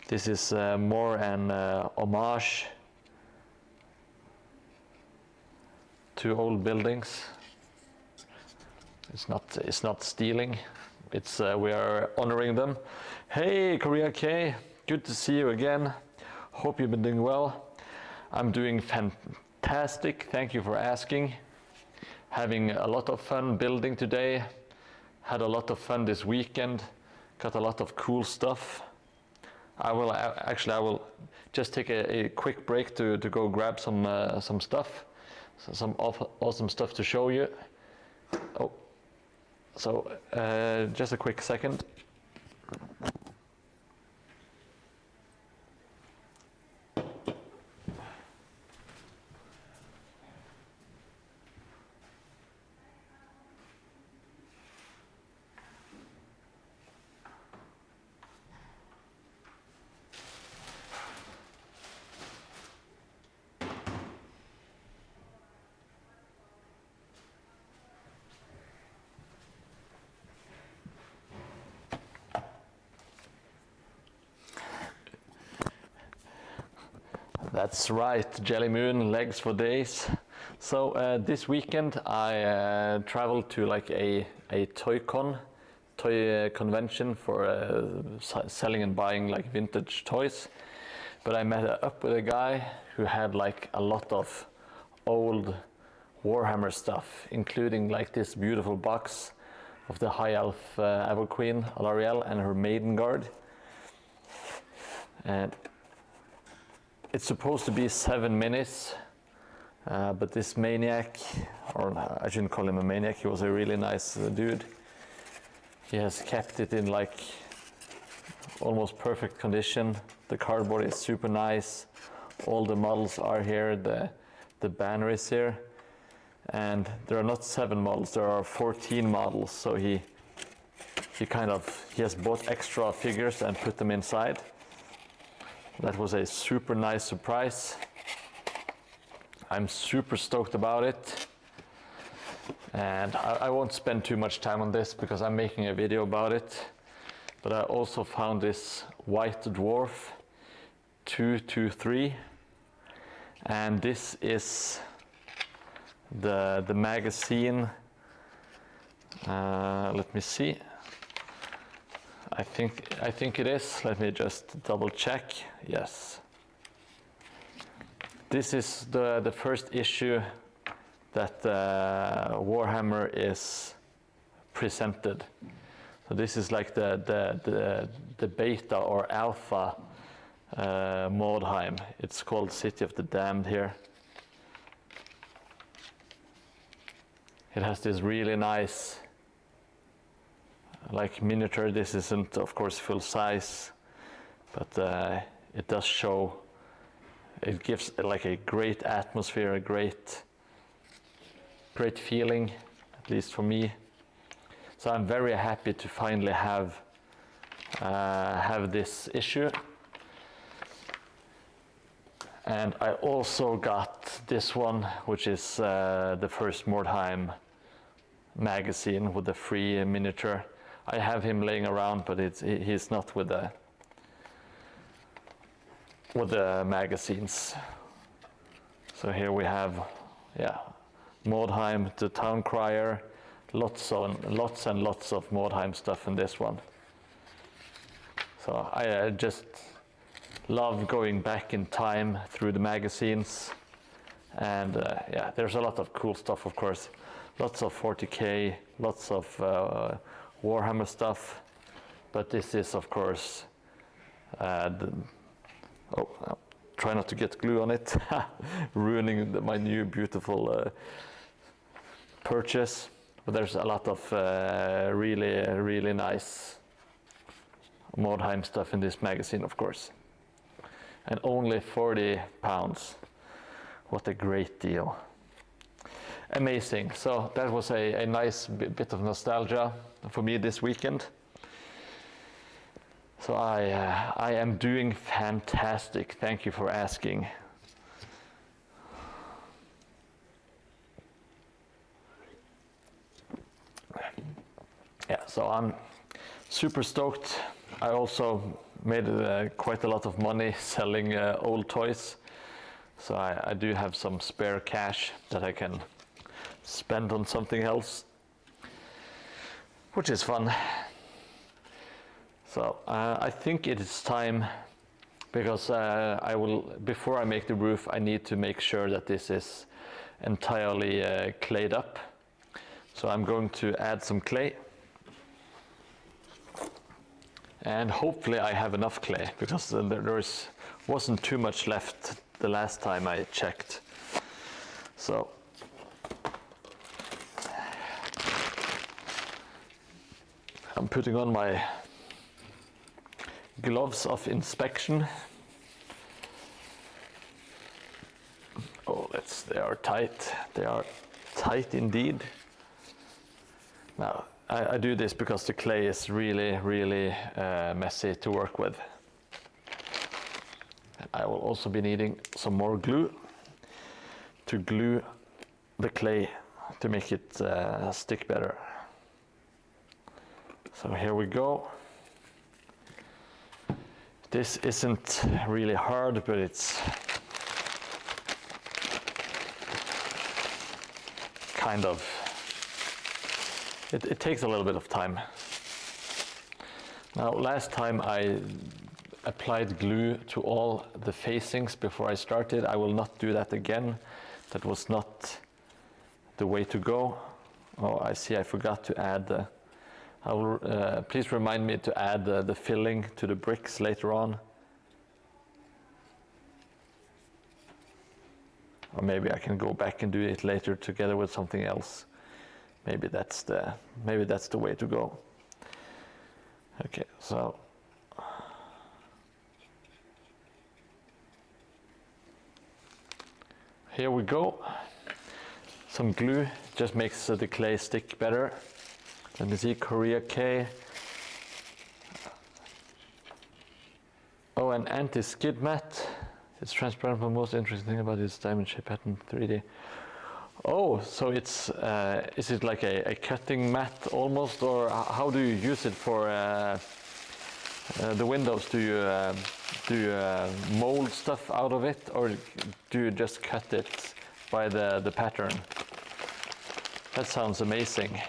This is more an homage to old buildings. It's not stealing. It's we are honoring them. Hey, Korea K, good to see you again. Hope you've been doing well. I'm doing fantastic. Thank you for asking. Having a lot of fun building today. Had a lot of fun this weekend. Got a lot of cool stuff. I will just take a quick break to go grab some stuff, some awesome stuff to show you. Oh, so just a quick second. That's right, Jelly Moon, legs for days. So this weekend I traveled to like a toy convention for selling and buying like vintage toys. But I met up with a guy who had like a lot of old Warhammer stuff, including like this beautiful box of the High Elf Ever Queen Alarielle and her Maiden Guard. And it's supposed to be 7 minutes, but this maniac, or I shouldn't call him a maniac, he was a really nice dude. He has kept it in like almost perfect condition. The cardboard is super nice. All the models are here, the banner is here. And there are not 7 models, there are 14 models. So he has bought extra figures and put them inside. That was a super nice surprise. I'm super stoked about it. And I won't spend too much time on this because I'm making a video about it. But I also found this White Dwarf 223. And this is the magazine. Let me see. I think it is. Let me just double check. Yes. This is the first issue that Warhammer is presented. So this is like the beta or alpha Mordheim. It's called City of the Damned here. It has this really nice like miniature. This isn't, of course, full size, but it does show. It gives like a great atmosphere, a great feeling, at least for me. So I'm very happy to finally have this issue. And I also got this one, which is the first Mordheim magazine with the free miniature. I have him laying around, but he's not with the magazines. So here we have, Mordheim, the town crier, lots and lots of Mordheim stuff in this one. So I just love going back in time through the magazines, and there's a lot of cool stuff, of course. Lots of 40k, lots of Warhammer stuff, but this is, of course, try not to get glue on it, ruining my new beautiful purchase. But there's a lot of really nice Mordheim stuff in this magazine, of course. And only £40. What a great deal. Amazing. So that was a nice bit of nostalgia for me this weekend. So I am doing fantastic. Thank you for asking. Yeah, so I'm super stoked. I also made quite a lot of money selling old toys. So I do have some spare cash that I can spend on something else, which is fun. So I think it is time, because before I make the roof, I need to make sure that this is entirely clayed up. So I'm going to add some clay. And hopefully I have enough clay, because there wasn't too much left the last time I checked. So I'm putting on my gloves of inspection. Oh, they are tight. They are tight indeed. Now, I do this because the clay is really messy to work with. And I will also be needing some more glue to glue the clay to make it stick better. So here we go. This isn't really hard, but it's kind of, it takes a little bit of time. Now, last time I applied glue to all the facings before I started. I will not do that again. That was not the way to go. Oh, I see I forgot to add the, please remind me to add the filling to the bricks later on. Or maybe I can go back and do it later together with something else. Maybe that's the way to go. Okay, so here we go. Some glue just makes the clay stick better. Let me see, Korea K. Oh, an anti-skid mat. It's transparent, but most interesting thing about it is diamond shape pattern 3D. Oh, so it's is it like a cutting mat almost, or how do you use it for the windows? Do you mold stuff out of it, or do you just cut it by the pattern? That sounds amazing.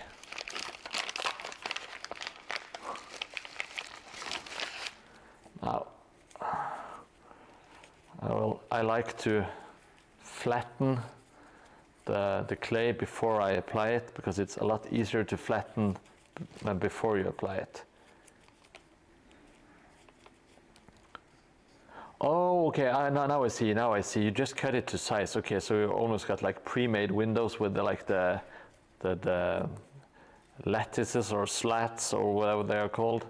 Now, I like to flatten the clay before I apply it, because it's a lot easier to flatten than before you apply it. Oh, okay, now I see, You just cut it to size. Okay, so you almost got like pre-made windows with the lattices or slats or whatever they are called.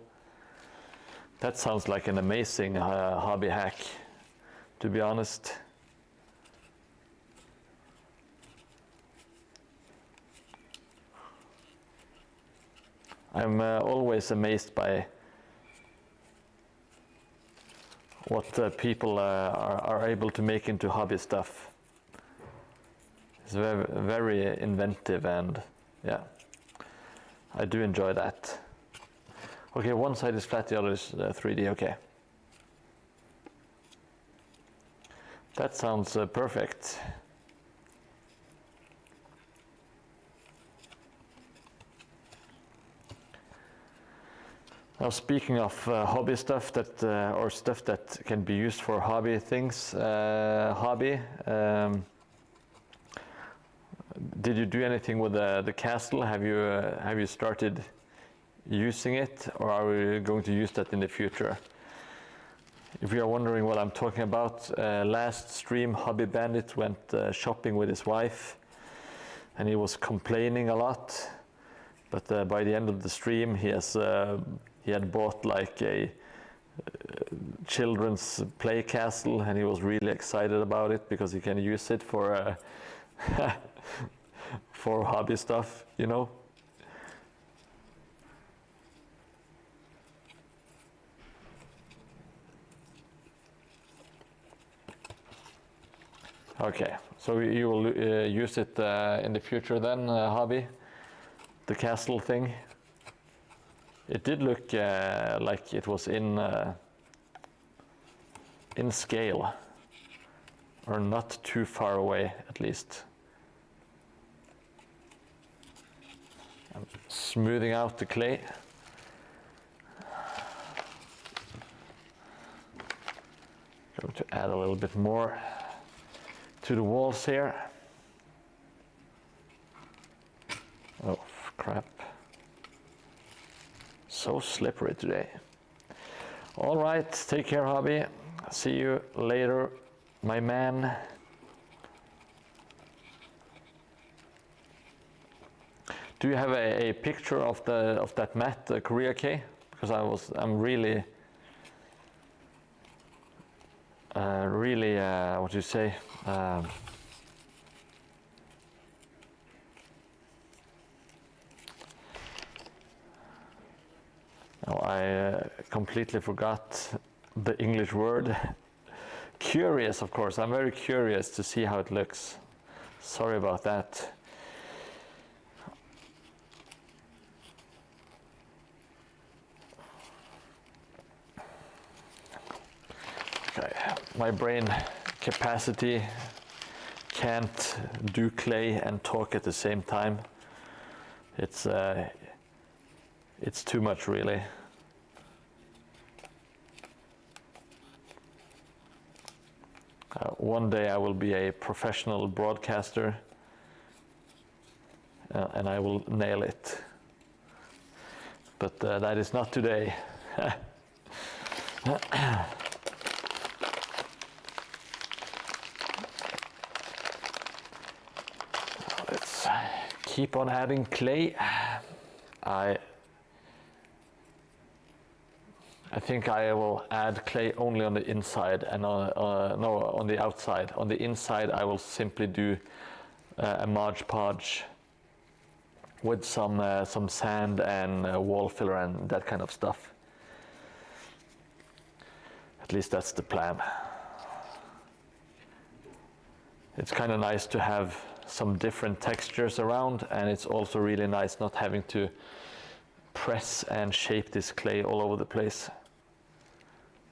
That sounds like an amazing hobby hack, to be honest. I'm always amazed by what people are able to make into hobby stuff. It's very, very inventive, and yeah, I do enjoy that. Okay, one side is flat, the other is 3D, okay. That sounds perfect. Now, speaking of hobby stuff that, or stuff that can be used for hobby things, did you do anything with the castle? Have you started using it, or are we going to use that in the future? If you are wondering what I'm talking about, last stream Hobby Bandit went shopping with his wife, and he was complaining a lot. But by the end of the stream, he had bought like a children's play castle, and he was really excited about it because he can use it for for hobby stuff, you know. Okay, so you will use it in the future then, hobby, the castle thing. It did look like it was in scale, or not too far away at least. I'm smoothing out the clay. Going to add a little bit more to the walls here. Oh, crap. So slippery today. All right, take care, hobby. See you later, my man. Do you have a picture of that mat, the Korea K? Because I'm really what do you say? Oh, I completely forgot the English word. Curious, of course. I'm very curious to see how it looks. Sorry about that. Okay, my brain capacity can't do clay and talk at the same time. It's too much, really. One day I will be a professional broadcaster, and I will nail it. But that is not today. Let's keep on adding clay. I think I will add clay only on the inside and on the outside. On the inside, I will simply do a Mod Podge with some sand and wall filler and that kind of stuff. At least that's the plan. It's kind of nice to have some different textures around, and it's also really nice not having to press and shape this clay all over the place,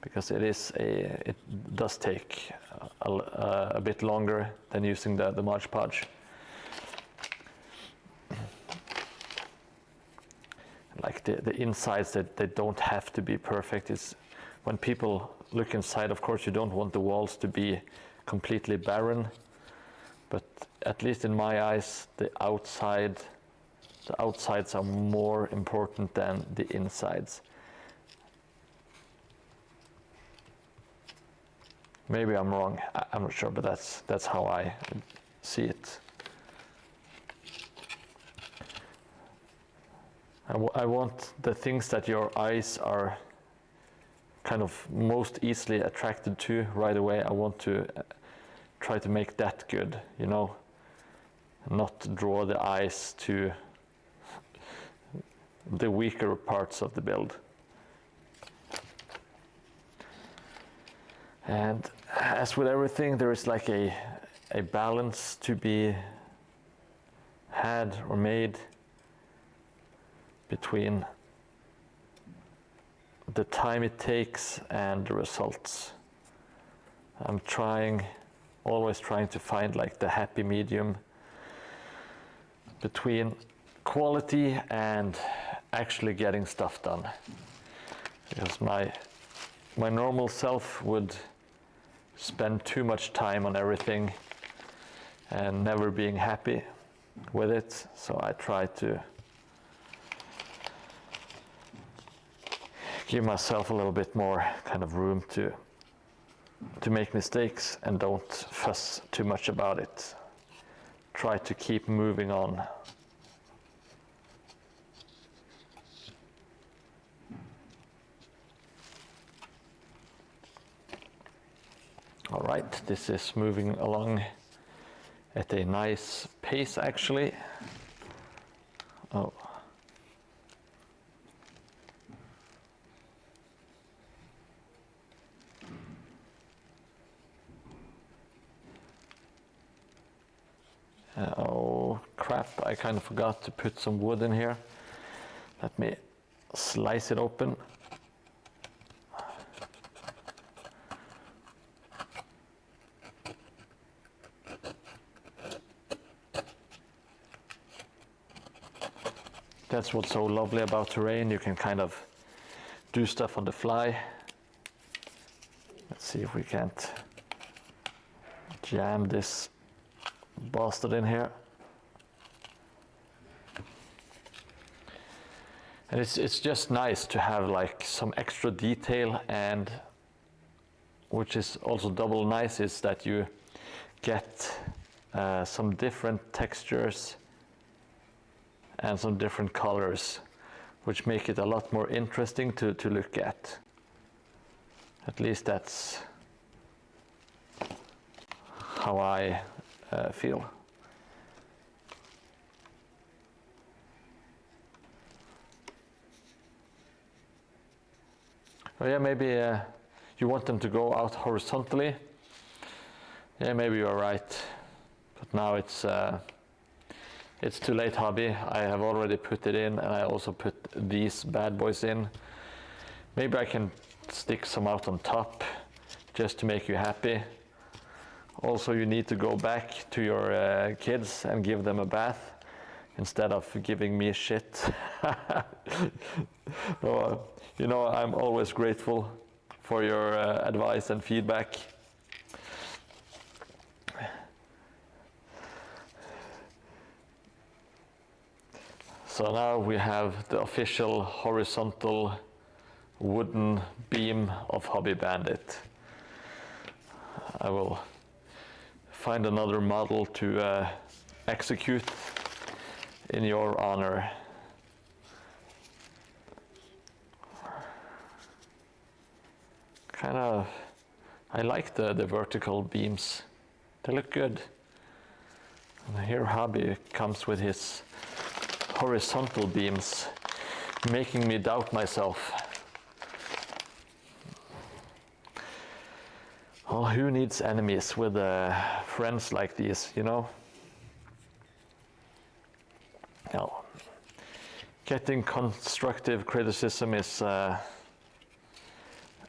because it does take a bit longer than using the Mod Podge. Like the insides, that they don't have to be perfect. It's when people look inside, of course you don't want the walls to be completely barren, but at least in my eyes, the outsides are more important than the insides. Maybe I'm wrong, I'm not sure, but that's how I see it. I want the things that your eyes are kind of most easily attracted to right away. I want to try to make that good, you know, not draw the eyes to the weaker parts of the build. And as with everything, there is like a balance to be had or made between the time it takes and the results. I'm always trying to find like the happy medium between quality and actually getting stuff done. Because my normal self would spend too much time on everything and never being happy with it. So I try to give myself a little bit more kind of room to make mistakes and don't fuss too much about it. Try to keep moving on. All right, this is moving along at a nice pace actually. Oh. Oh crap, I kind of forgot to put some wood in here. Let me slice it open. That's what's so lovely about terrain. You can kind of do stuff on the fly. Let's see if we can't jam this bastard in here. And it's just nice to have like some extra detail, and which is also double nice is that you get some different textures and some different colors, which make it a lot more interesting to look at. At least that's how I feel. Oh yeah, maybe you want them to go out horizontally. Yeah, maybe you're right. But now it's too late, hobby. I have already put it in, and I also put these bad boys in. Maybe I can stick some out on top just to make you happy. Also, you need to go back to your kids and give them a bath instead of giving me shit. So, you know, I'm always grateful for your advice and feedback. So now we have the official horizontal wooden beam of Hobby Bandit. I will find another model to execute in your honor. I like the vertical beams. They look good. And here Hobby comes with his horizontal beams, making me doubt myself. Well, who needs enemies with friends like these, you know? No. Getting constructive criticism is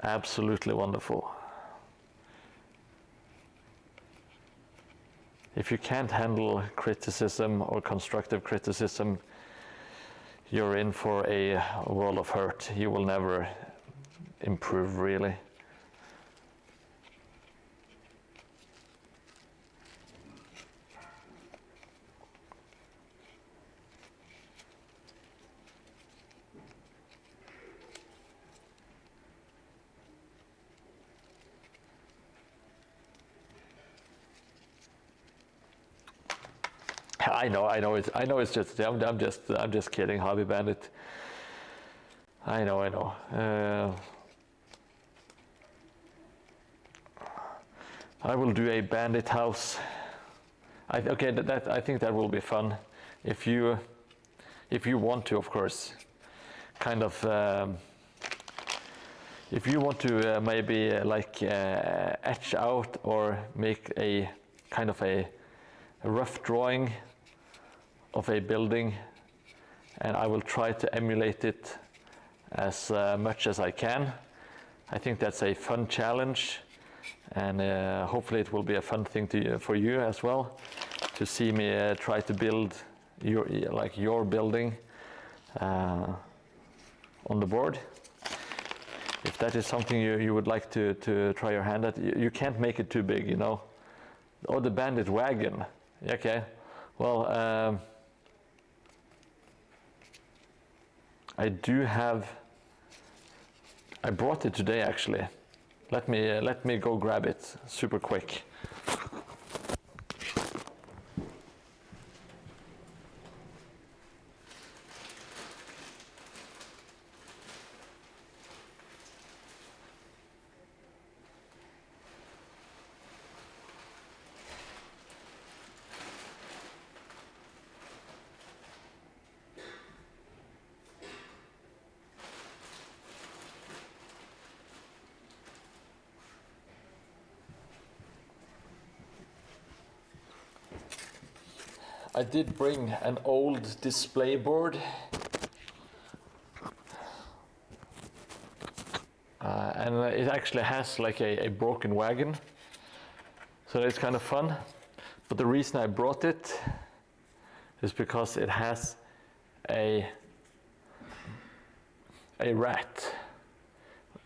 absolutely wonderful. If you can't handle criticism or constructive criticism, you're in for a world of hurt. You will never improve, really. I know it's just. I'm just kidding, Hobby Bandit. I know. I will do a bandit house. I think that will be fun. If you want to, of course, kind of. If you want to maybe etch out or make a kind of a rough drawing of a building, and I will try to emulate it as much as I can. I think that's a fun challenge, and hopefully it will be a fun thing for you as well, to see me try to build your building on the board. If that is something you would like to try your hand at, you can't make it too big, you know. Oh, the bandit wagon. Okay. Well, I brought it today actually. Let me go grab it super quick. I did bring an old display board, and it actually has like a broken wagon, so it's kind of fun. But the reason I brought it is because it has a rat,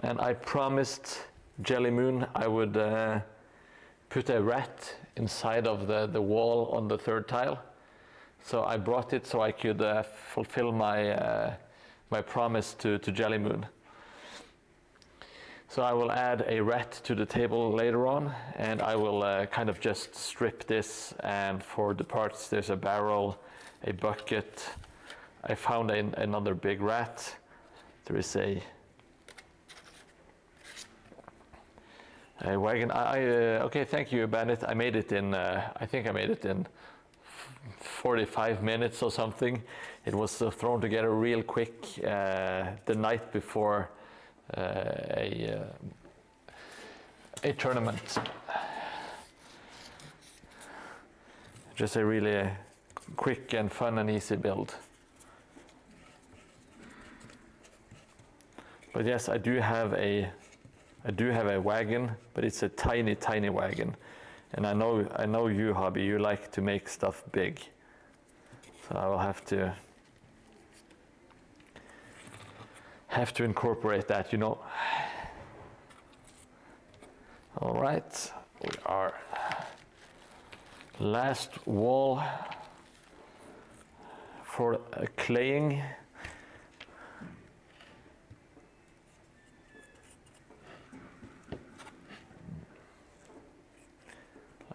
and I promised Jelly Moon I would put a rat inside of the wall on the third tile. So I brought it so I could fulfill my my promise to Jelly Moon. So I will add a rat to the table later on, and I will kind of just strip this, and for the parts there's a barrel, a bucket. I found another big rat. There is a wagon. Okay, thank you, Bandit. I made it in, I think I made it in 45 minutes or something. It was thrown together real quick the night before a tournament. Just a really quick and fun and easy build. But yes, I do have a wagon, but it's a tiny wagon. And I know you, Hobby, you like to make stuff big. So I will have to incorporate that, you know. All right, we are last wall for claying.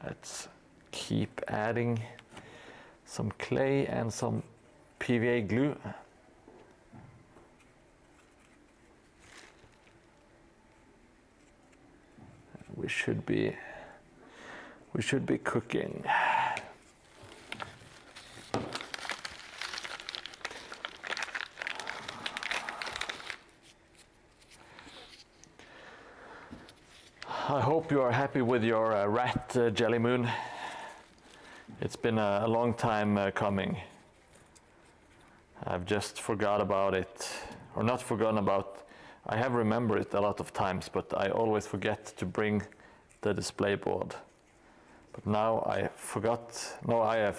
Let's keep adding some clay and some PVA glue. We should be cooking. I hope you are happy with your rat, Jelly Moon. It's been a long time coming. I've just forgot about it, or not forgotten about. I have remembered it a lot of times, but I always forget to bring the display board. But now I forgot. No, I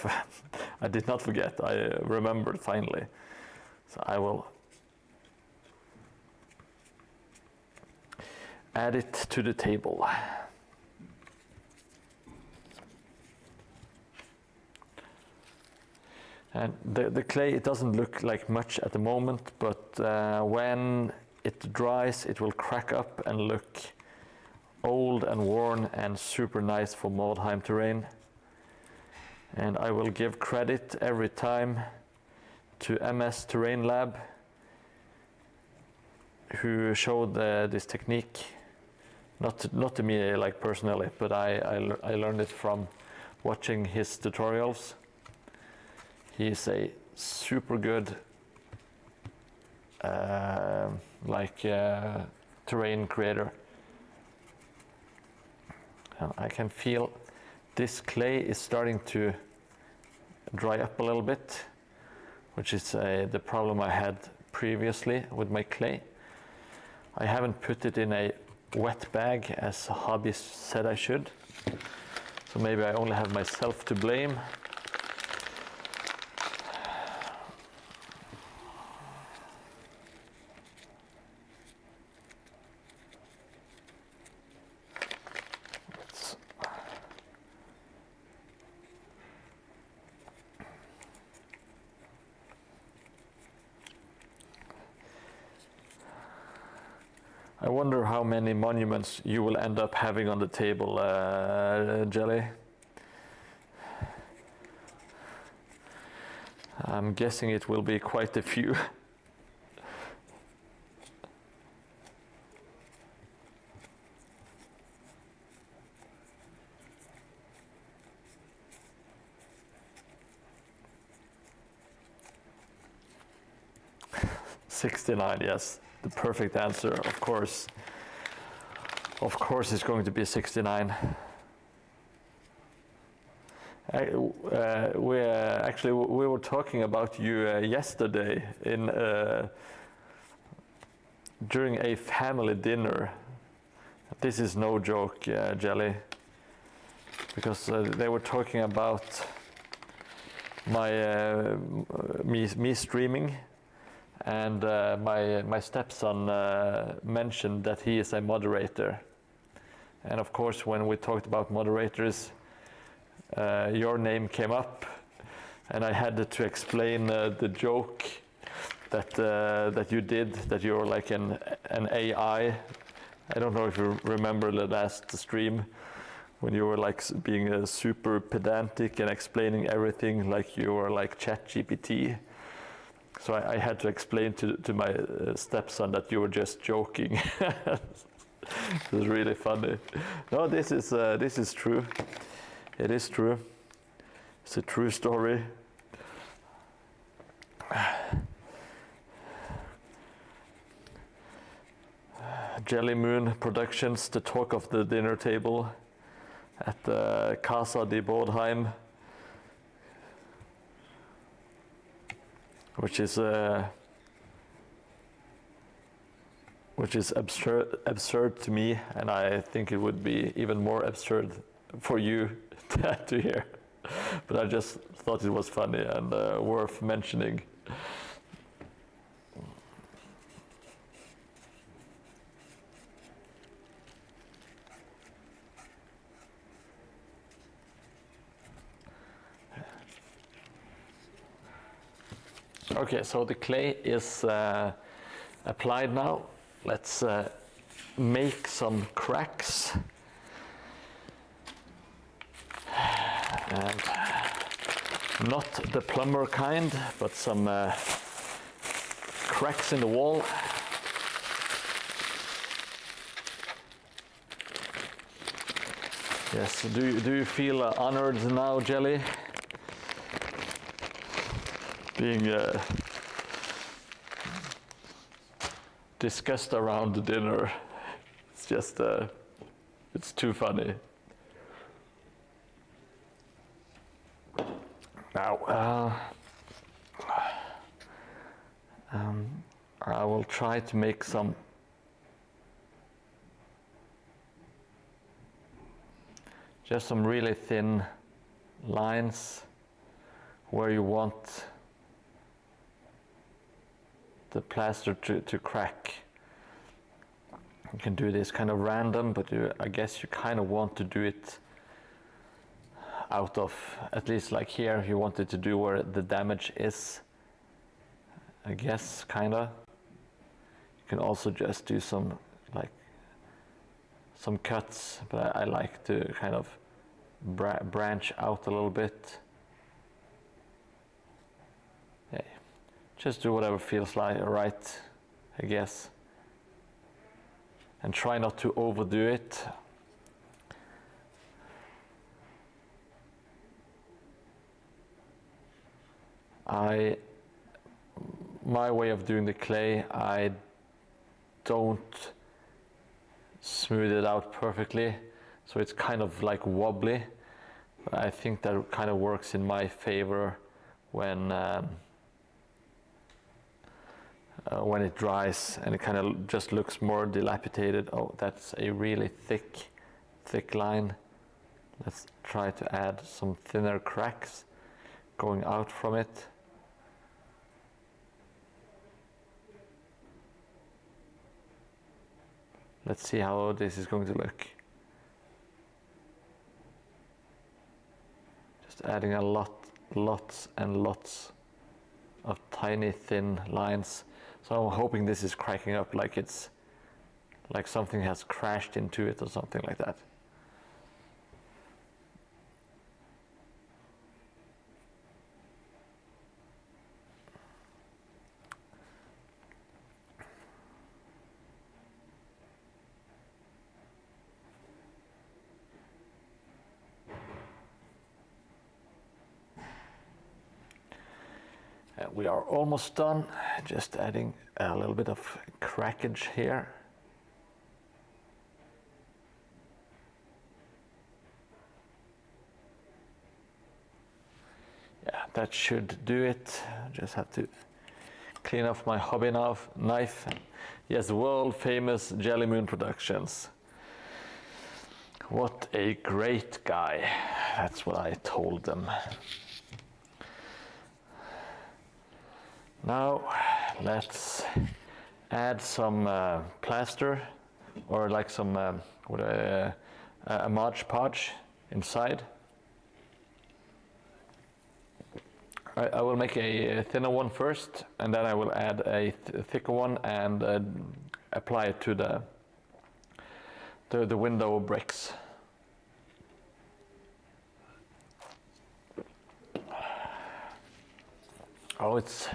did not forget. I remembered finally. So I will add it to the table. And the clay, it doesn't look like much at the moment, but when it dries, it will crack up and look old and worn and super nice for Mordheim terrain. And I will give credit every time to MS Terrain Lab, who showed this technique. Not to me like personally, but I learned it from watching his tutorials. He's a super good terrain creator. And I can feel this clay is starting to dry up a little bit, which is the problem I had previously with my clay. I haven't put it in a wet bag as Hobby said I should, so maybe I only have myself to blame. I wonder how many monuments you will end up having on the table, Jelly. I'm guessing it will be quite a few. $69, yes. The perfect answer, of course. Of course it's going to be 69. We were talking about you yesterday during a family dinner. This is no joke, Jelly, because they were talking about me streaming. And my stepson mentioned that he is a moderator. And of course, when we talked about moderators, your name came up, and I had to explain the joke that you did, that you're like an AI. I don't know if you remember the last stream when you were like being super pedantic and explaining everything like you were like ChatGPT. So I had to explain to my stepson that you were just joking. It was really funny. No, this is true. It is true. It's a true story. Jelly Moon Productions, the talk of the dinner table at the Casa di Mordheim, which is absurd to me, and I think it would be even more absurd for you to hear. But I just thought it was funny and worth mentioning. Okay, so the clay is applied now. Let's make some cracks. And not the plumber kind, but some cracks in the wall. Yes, do you feel honored now, Jelly? Being discussed around the dinner. It's just, it's too funny. Now, I will try to make some just some really thin lines where you want the plaster to crack. You can do this kind of random, but I guess you kind of want to do it out of, at least like here, you want it to do where the damage is, I guess, kind of. You can also just do some cuts, but I like to kind of branch out a little bit. just do whatever feels like right, I guess. And try not to overdo it. My way of doing the clay, I don't smooth it out perfectly, so it's kind of like wobbly. But I think that kind of works in my favor when it dries and it kind of just looks more dilapidated. Oh, that's a really thick line. Let's try to add some thinner cracks going out from it. Let's see how this is going to look. Just adding lots and lots of tiny thin lines. So I'm hoping this is cracking up like it's like something has crashed into it or something like that. We are almost done, just adding a little bit of crackage here. Yeah, that should do it. Just have to clean off my hobby knife. Yes, world famous Jelly Moon Productions. What a great guy. That's what I told them. Now let's add some plaster or like some a Mod Podge inside. I will make a thinner one first, and then I will add a thicker one and apply it to the window bricks. Oh, it's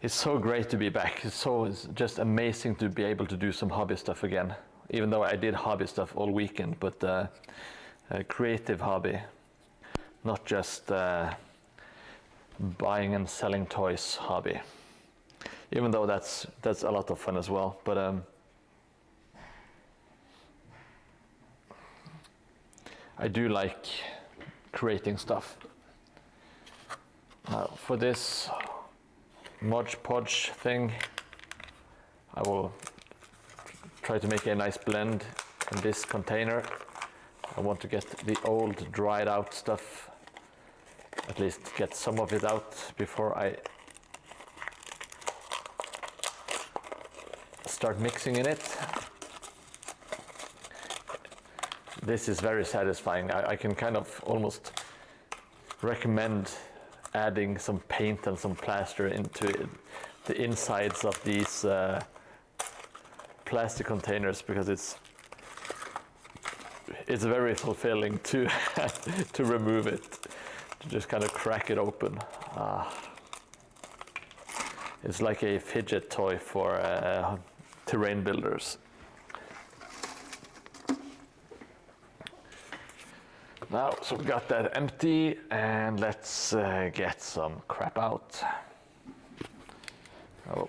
so great to be back. It's just amazing to be able to do some hobby stuff again. Even though I did hobby stuff all weekend, but a creative hobby, not just buying and selling toys hobby. Even though that's a lot of fun as well. But I do like creating stuff. Now for this Mod Podge thing, I will try to make a nice blend in this container. I want to get the old dried out stuff, at least get some of it out before I start mixing in it. This is very satisfying. I can kind of almost recommend adding some paint and some plaster into the insides of these plastic containers, because it's very fulfilling to to remove it, to just kind of crack it open. It's like a fidget toy for terrain builders. Now, so we got that empty, and let's get some crap out. Oh.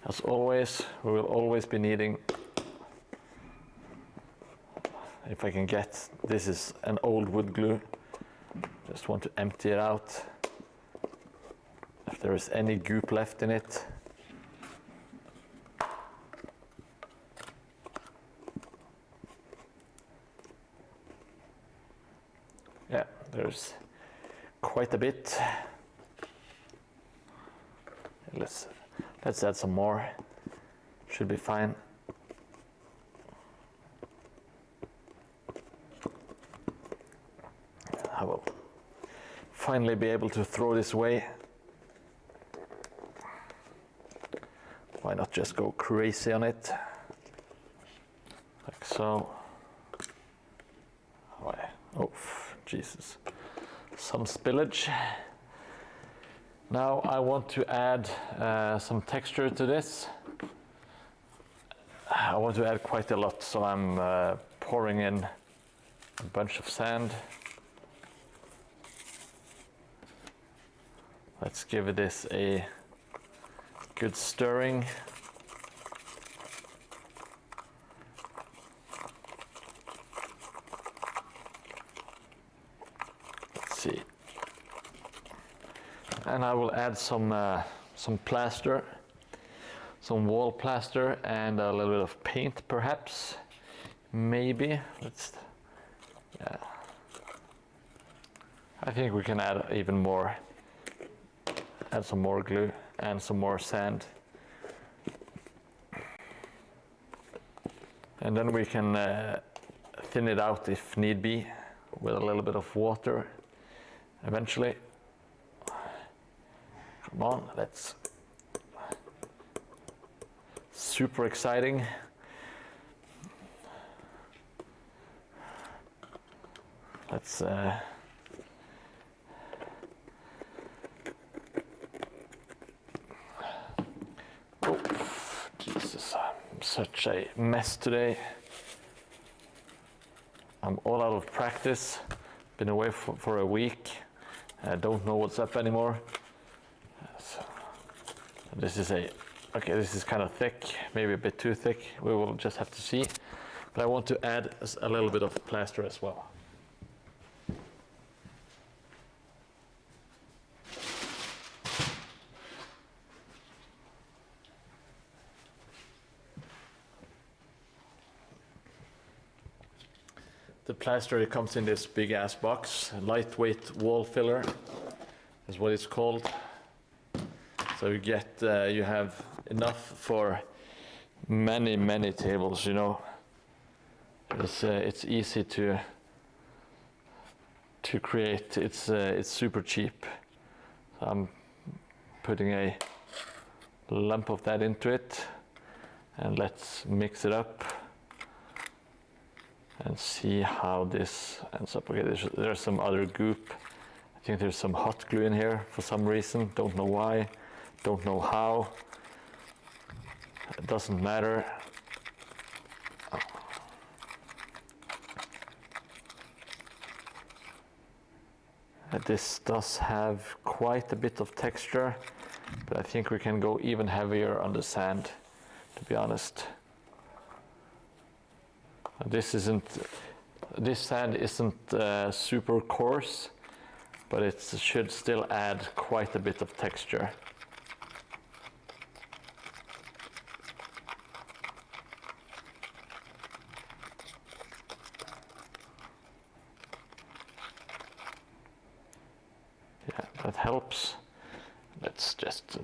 As always, we will always be needing, if I can get, this is an old wood glue. Just want to empty it out. If there is any goop left in it. Yeah, there's quite a bit. Let's add some more. Should be fine. I will finally be able to throw this away. Why not just go crazy on it? Like so. Oh, Jesus. Some spillage. Now I want to add some texture to this. I want to add quite a lot, so I'm pouring in a bunch of sand. Let's give this a good stirring. Let's see. And I will add some plaster, some wall plaster, and a little bit of paint, perhaps, maybe. Yeah. I think we can add even more. Add some more glue and some more sand. And then we can thin it out if need be with a little bit of water eventually. Come on, that's super exciting. Let's oh, Jesus, I'm such a mess today. I'm all out of practice. Been away for a week. I don't know what's up anymore. So, this is this is kind of thick, maybe a bit too thick. We will just have to see. But I want to add a little bit of plaster as well. The plaster, it comes in this big ass box, lightweight wall filler is what it's called. So you have enough for many tables, you know. It's easy to create. It's super cheap. So I'm putting a lump of that into it, and let's mix it up and see how this ends up. Okay, there's some other goop. I think there's some hot glue in here for some reason. Don't know why, don't know how. It doesn't matter. This does have quite a bit of texture, but I think we can go even heavier on the sand, to be honest. This sand isn't super coarse, but it should still add quite a bit of texture. Yeah, that helps. Let's just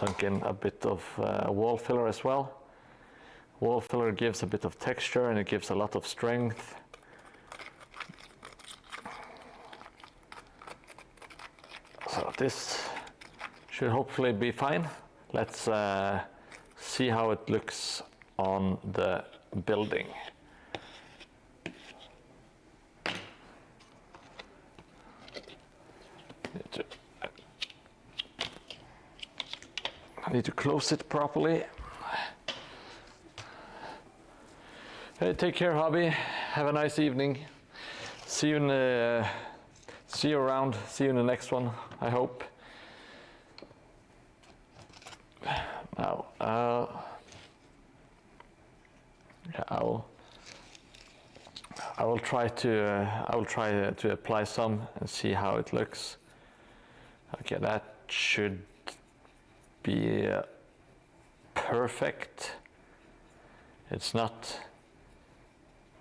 dunk in a bit of wall filler as well. Wall filler gives a bit of texture and it gives a lot of strength. So this should hopefully be fine. Let's see how it looks on the building. I need to close it properly. Hey, take care, hobby. Have a nice evening. See you around. See you in the next one, I hope. Now, I will try to apply some and see how it looks. Okay, that should be perfect. It's not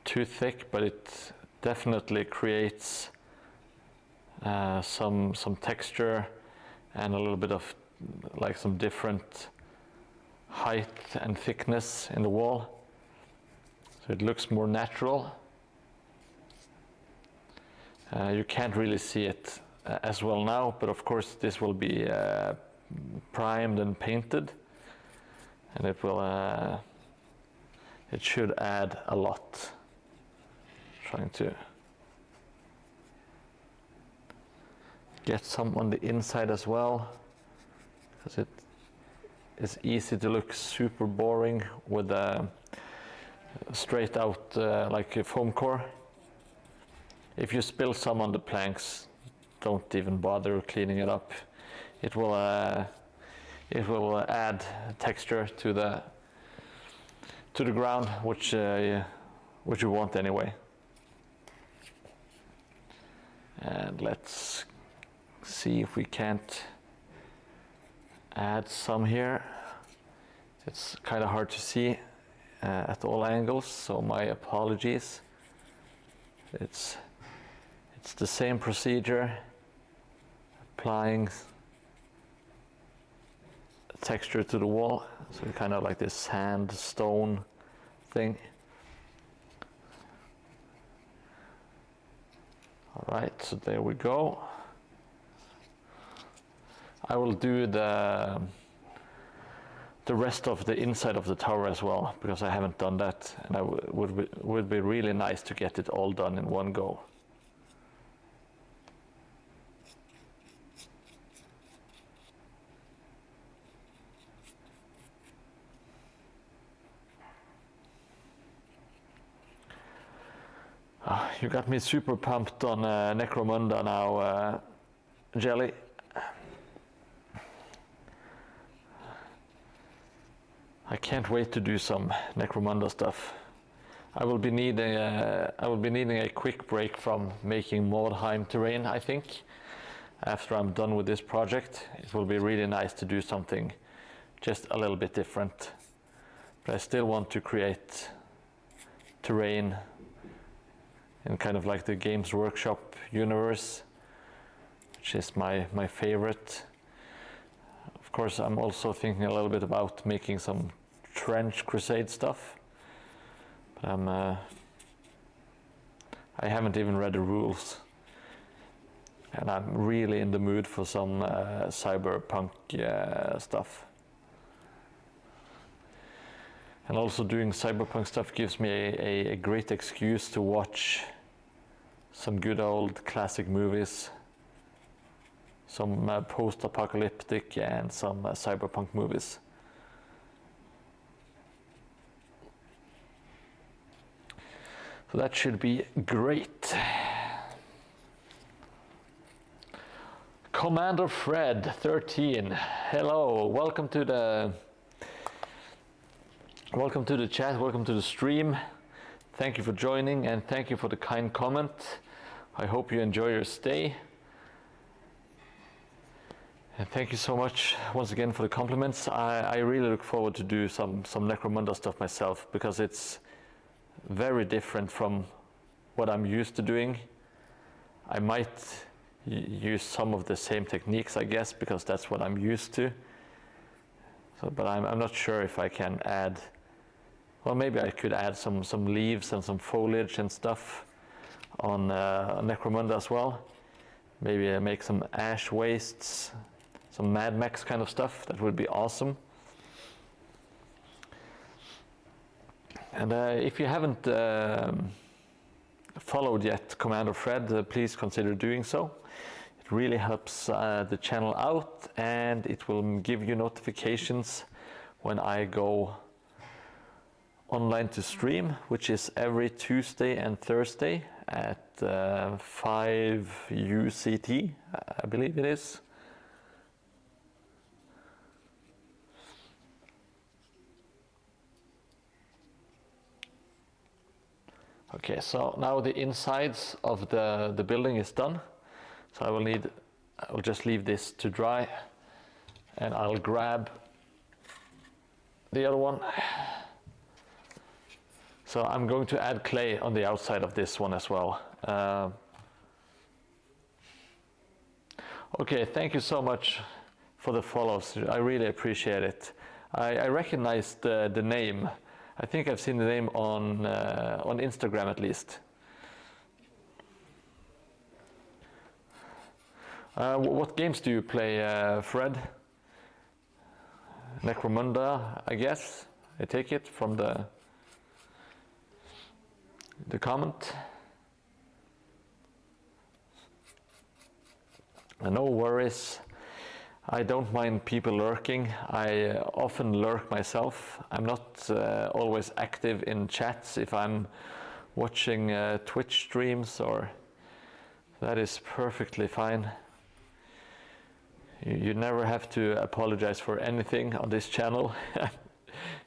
too thick, but it definitely creates some texture and a little bit of like some different height and thickness in the wall, so it looks more natural. You can't really see it as well now, but of course this will be primed and painted, and it should add a lot. Trying to get some on the inside as well. because it is easy to look super boring with straight out like a foam core. If you spill some on the planks, don't even bother cleaning it up. It will add texture to the ground, which you want anyway. And let's see if we can't add some here. It's kind of hard to see at all angles, so my apologies. It's the same procedure, applying texture to the wall, so kind of like this sandstone thing. All right, so there we go. I will do the rest of the inside of the tower as well, because I haven't done that, and would be really nice to get it all done in one go. You got me super pumped on Necromunda now, Jelly. I can't wait to do some Necromunda stuff. I will be needing a quick break from making Mordheim terrain, I think. After I'm done with this project, it will be really nice to do something just a little bit different. But I still want to create terrain in kind of like the Games Workshop universe, which is my favorite. Of course, I'm also thinking a little bit about making some Trench Crusade stuff, but I haven't even read the rules, and I'm really in the mood for some cyberpunk stuff. And also doing cyberpunk stuff gives me a great excuse to watch some good old classic movies, some post-apocalyptic and some cyberpunk movies. So that should be great. Commander Fred 13, hello, welcome to the chat, welcome to the stream. Thank you for joining, and thank you for the kind comment. I hope you enjoy your stay. And thank you so much once again for the compliments. I really look forward to do some Necromunda stuff myself, because it's very different from what I'm used to doing. I might use some of the same techniques, I guess, because that's what I'm used to. So, but I'm not sure if I can add. Well, maybe I could add some leaves and some foliage and stuff on Necromunda as well. Maybe make some ash wastes, some Mad Max kind of stuff. That would be awesome. And if you haven't followed yet Commander Fred, please consider doing so. It really helps the channel out, and it will give you notifications when I go online to stream, which is every Tuesday and Thursday at 5 UCT, I believe it is. Okay, so now the insides of the building is done. So I will just leave this to dry, and I'll grab the other one. So I'm going to add clay on the outside of this one as well. Okay, thank you so much for the follows. I really appreciate it. I recognized the name. I think I've seen the name on Instagram at least. What games do you play, Fred? Necromunda, I guess. I take it from the comment. No worries. I don't mind people lurking. I often lurk myself. I'm not always active in chats if I'm watching Twitch streams, or that is perfectly fine. You never have to apologize for anything on this channel.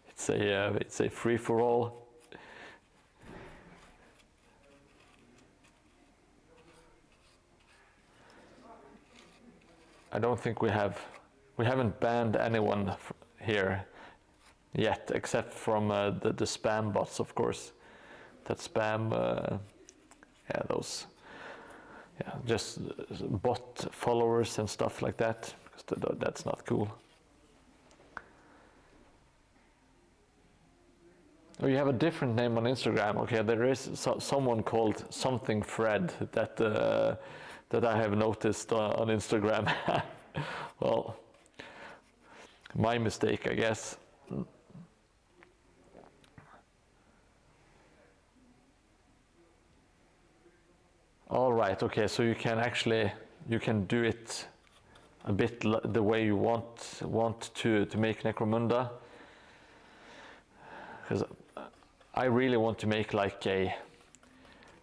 It's a free-for-all. I don't think we haven't banned anyone here yet, except from the spam bots, of course. That spam, yeah, those, yeah, just bot followers and stuff like that, because that's not cool. Oh, you have a different name on Instagram. Okay, there is someone called something Fred that I have noticed on Instagram. Well, my mistake, I guess. All right, okay, so you can do it a bit the way you want to make Necromunda. Because I really want to make like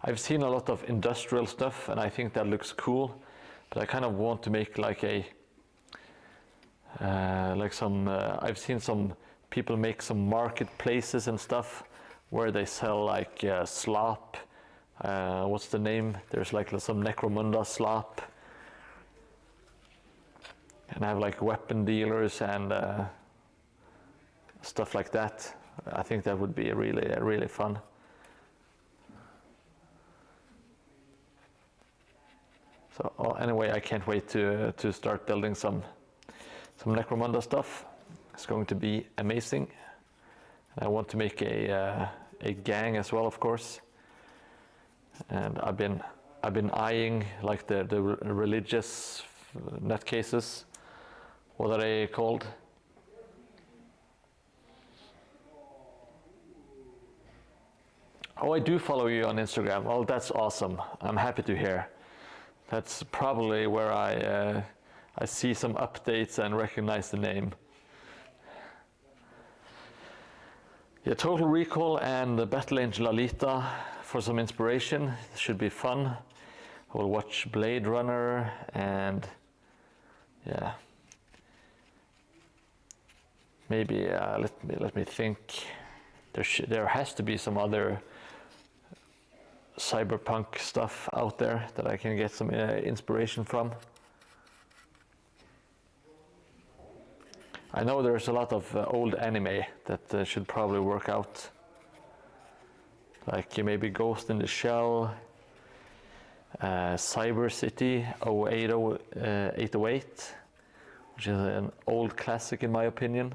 I've seen a lot of industrial stuff and I think that looks cool, but I kind of want to make like I've seen some people make some marketplaces and stuff where they sell like slop. What's the name? There's like some Necromunda slop. And I have like weapon dealers and stuff like that. I think that would be really fun. So anyway, I can't wait to start building some Necromunda stuff. It's going to be amazing. I want to make a gang as well, of course. And I've been eyeing like the religious nutcases. What are they called? Oh, I do follow you on Instagram. Well, that's awesome. I'm happy to hear. That's probably where I see some updates and recognize the name. Yeah, Total Recall and the Battle Angel Alita for some inspiration. This should be fun. I will watch Blade Runner and yeah. Maybe let me think. There has to be some other cyberpunk stuff out there that I can get some inspiration from. I know there's a lot of old anime that should probably work out. Like maybe Ghost in the Shell, Cyber City 808, which is an old classic in my opinion.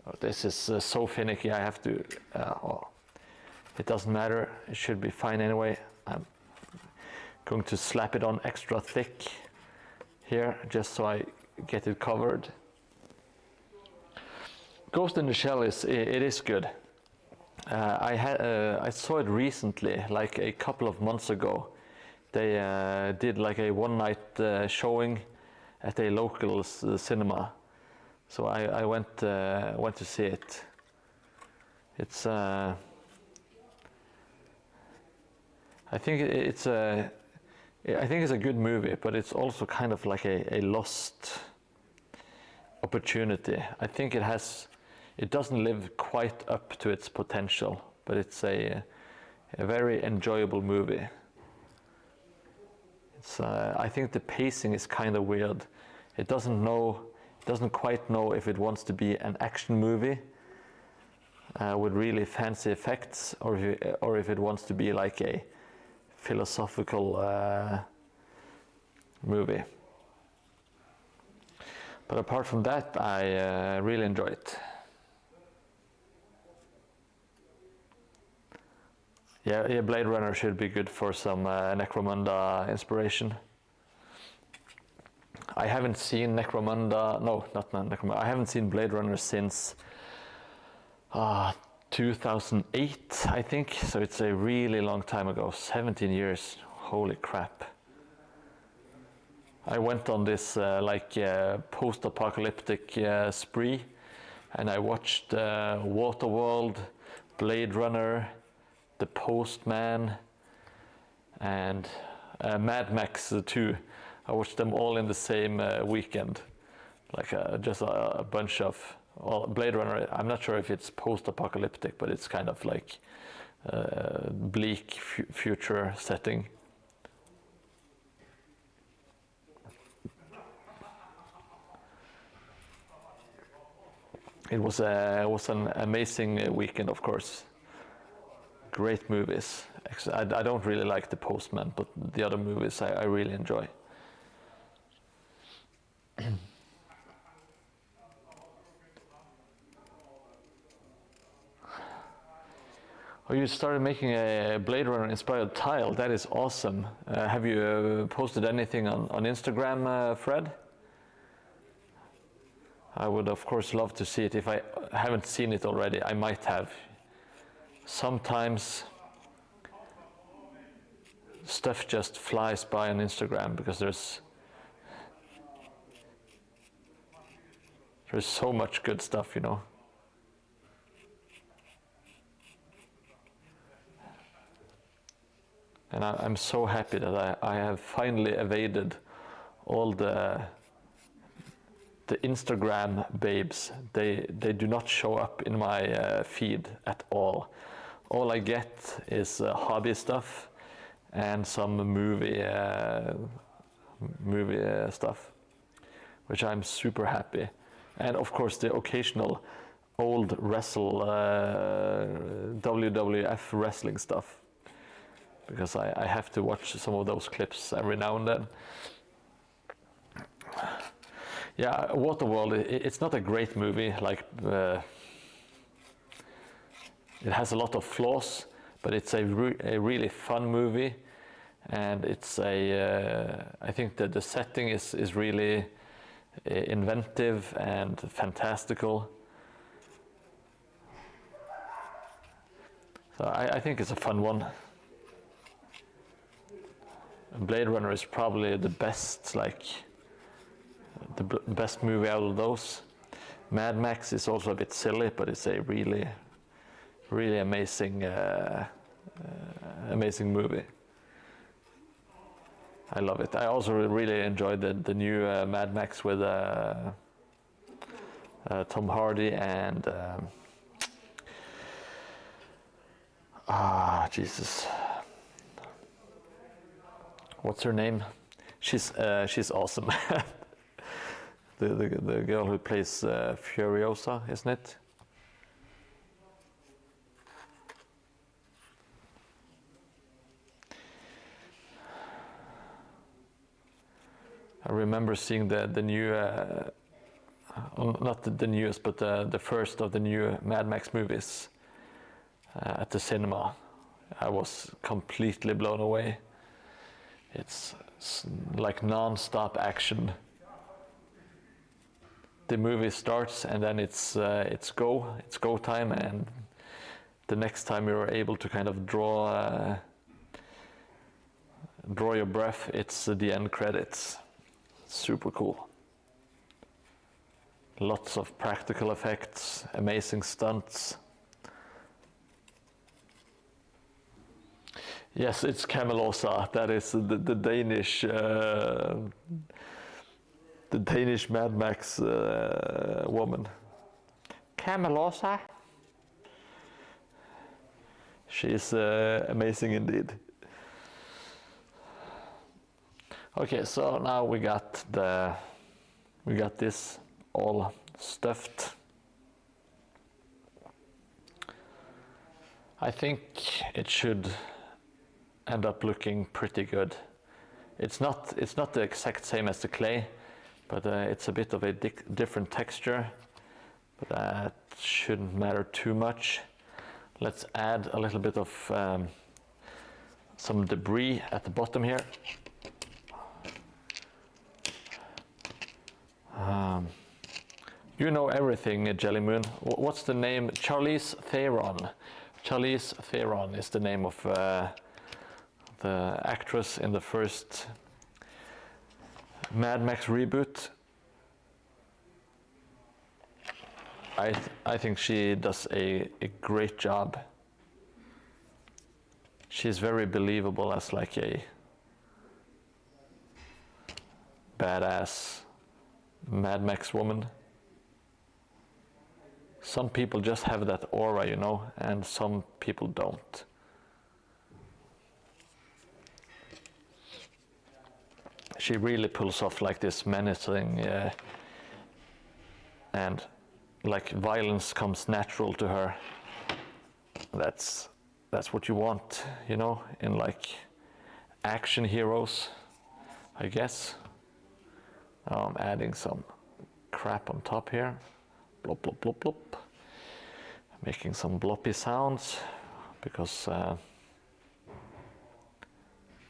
Oh, this is so finicky, I have to, it doesn't matter, it should be fine anyway. I'm going to slap it on extra thick here, just so I get it covered. Ghost in the Shell it is good. I saw it recently, like a couple of months ago. They did like a one-night showing at a local cinema. So I went to see it. It's I think it's a good movie, but it's also kind of like a lost opportunity. I think it doesn't live quite up to its potential, but it's a very enjoyable movie. It's I think the pacing is kind of weird. It doesn't quite know if it wants to be an action movie with really fancy effects, or if it wants to be like a philosophical movie. But apart from that, I really enjoy it. Yeah, Blade Runner should be good for some Necromunda inspiration. I haven't seen Necromunda, no, not Necromunda, I haven't seen Blade Runner since 2008, I think, so it's a really long time ago, 17 years, holy crap. I went on this post-apocalyptic spree, and I watched Waterworld, Blade Runner, The Postman, and Mad Max 2. I watched them all in the same weekend, just a bunch of. Well, Blade Runner, I'm not sure if it's post-apocalyptic, but it's kind of like bleak future setting. It was an amazing weekend, of course. Great movies. I don't really like The Postman, but the other movies I really enjoy. Oh, you started making a Blade Runner inspired tile. That is awesome. Have you posted anything on Instagram, Fred? I would of course love to see it. If I haven't seen it already, I might have. Sometimes stuff just flies by on Instagram because there's so much good stuff, you know. And I'm so happy that I have finally evaded all the Instagram babes. They do not show up in my feed at all. All I get is hobby stuff and some movie stuff, which I'm super happy. And of course the occasional old WWF wrestling stuff, because I have to watch some of those clips every now and then. Yeah, Waterworld, it's not a great movie. It has a lot of flaws, but it's a really fun movie, and it's I think that the setting is really inventive and fantastical. So I think it's a fun one. Blade Runner is probably the best, best movie out of those. Mad Max is also a bit silly, but it's a really, really amazing, amazing movie. I love it. I also really enjoyed the new Mad Max with Tom Hardy and Jesus. What's her name? She's awesome. the girl who plays Furiosa, isn't it? I remember seeing the new, not the newest, but the first of the new Mad Max movies at the cinema. I was completely blown away. It's like non-stop action. The movie starts and then it's go time, and the next time you're able to kind of draw your breath, it's the end credits. Super cool. Lots of practical effects, amazing stunts. Yes, it's Camelosa. That is the Danish Mad Max woman. Camelosa. She is amazing indeed. Okay, so now we got this all stuffed. I think it should end up looking pretty good. It's not the exact same as the clay, but it's a bit of a different texture, but that shouldn't matter too much. Let's add a little bit of some debris at the bottom here. You know everything, Jelly Moon. What's the name? Charlize Theron. Charlize Theron is the name of the actress in the first Mad Max reboot. I think she does a great job. She's very believable as like a badass Mad Max woman. Some people just have that aura, you know, and some people don't. She really pulls off like this menacing and like violence comes natural to her. That's what you want, you know, in like action heroes, I guess. Now I'm adding some crap on top here. Blop, blop, blop, blop. Making some bloppy sounds because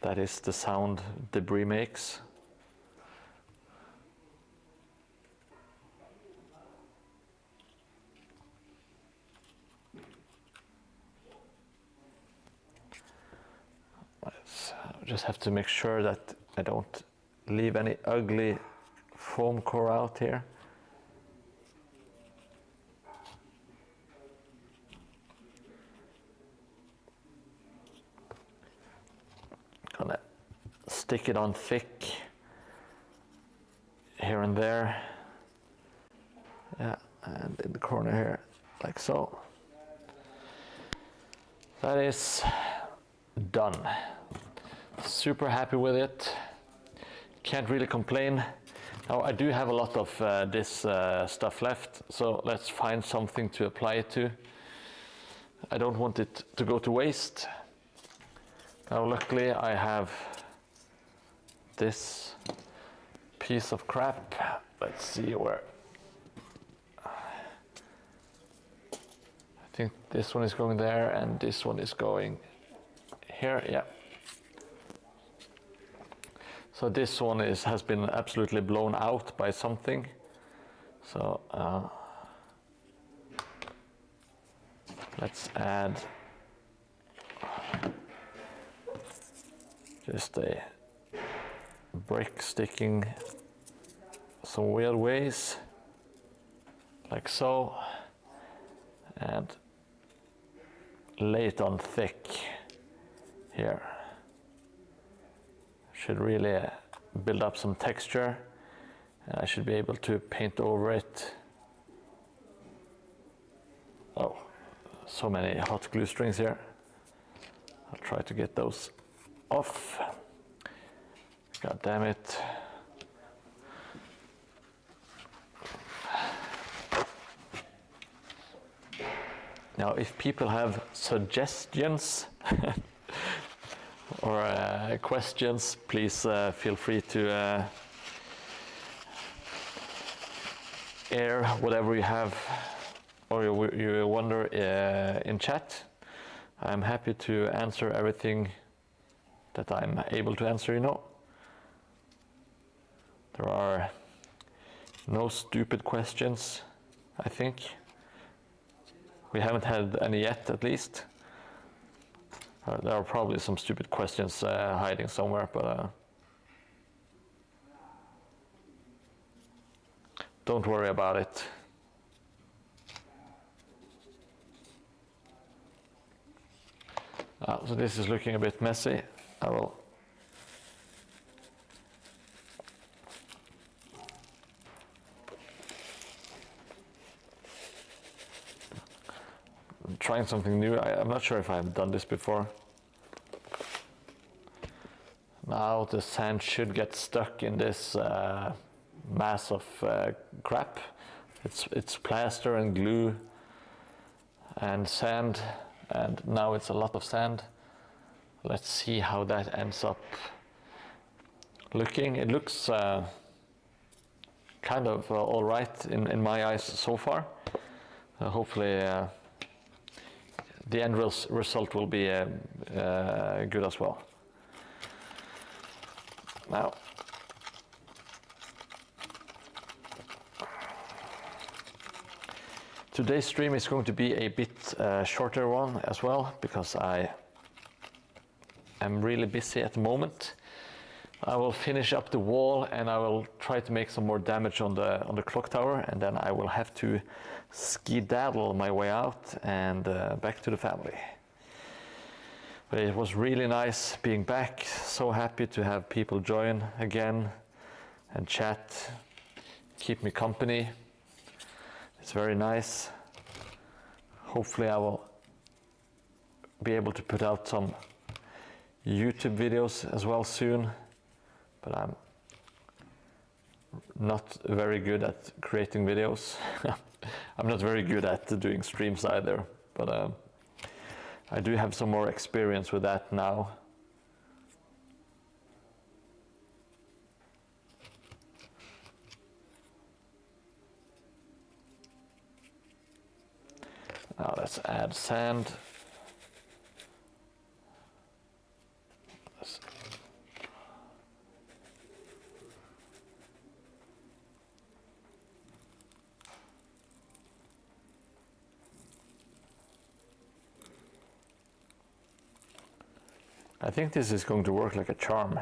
that is the sound debris makes. I just have to make sure that I don't leave any ugly foam core out here. Gonna stick it on thick here and there. Yeah, and in the corner here, like so. That is done. Super happy with it. Can't really complain. Now I do have a lot of this stuff left, so let's find something to apply it to. I don't want it to go to waste. Now luckily I have this piece of crap. Let's see where. I think this one is going there and this one is going here, yeah. So this one has been absolutely blown out by something. So let's add just a brick sticking some weird ways, like so, and lay it on thick here. Should really build up some texture, and I should be able to paint over it. Oh, so many hot glue strings here. I'll try to get those off. God damn it. Now, if people have suggestions or questions, please feel free to air whatever you have or you wonder in chat. I'm happy to answer everything that I'm able to answer, you know. There are no stupid questions, I think. We haven't had any yet, at least. There are probably some stupid questions hiding somewhere, but don't worry about it. So this is looking a bit messy. I will trying something new. I'm not sure if I've done this before. Now the sand should get stuck in this mass of crap. It's plaster and glue and sand, and now it's a lot of sand. Let's see how that ends up looking. It looks kind of all right in my eyes so far. Hopefully the end result will be good as well. Now, today's stream is going to be a bit shorter one as well, because I am really busy at the moment. I will finish up the wall and I will try to make some more damage on the clock tower, and then I will have to skedaddle my way out and back to the family. But it was really nice being back. So happy to have people join again and chat, keep me company. It's very nice. Hopefully I will be able to put out some YouTube videos as well soon, but I'm not very good at creating videos. I'm not very good at doing streams either, but I do have some more experience with that now. Now let's add sand. I think this is going to work like a charm.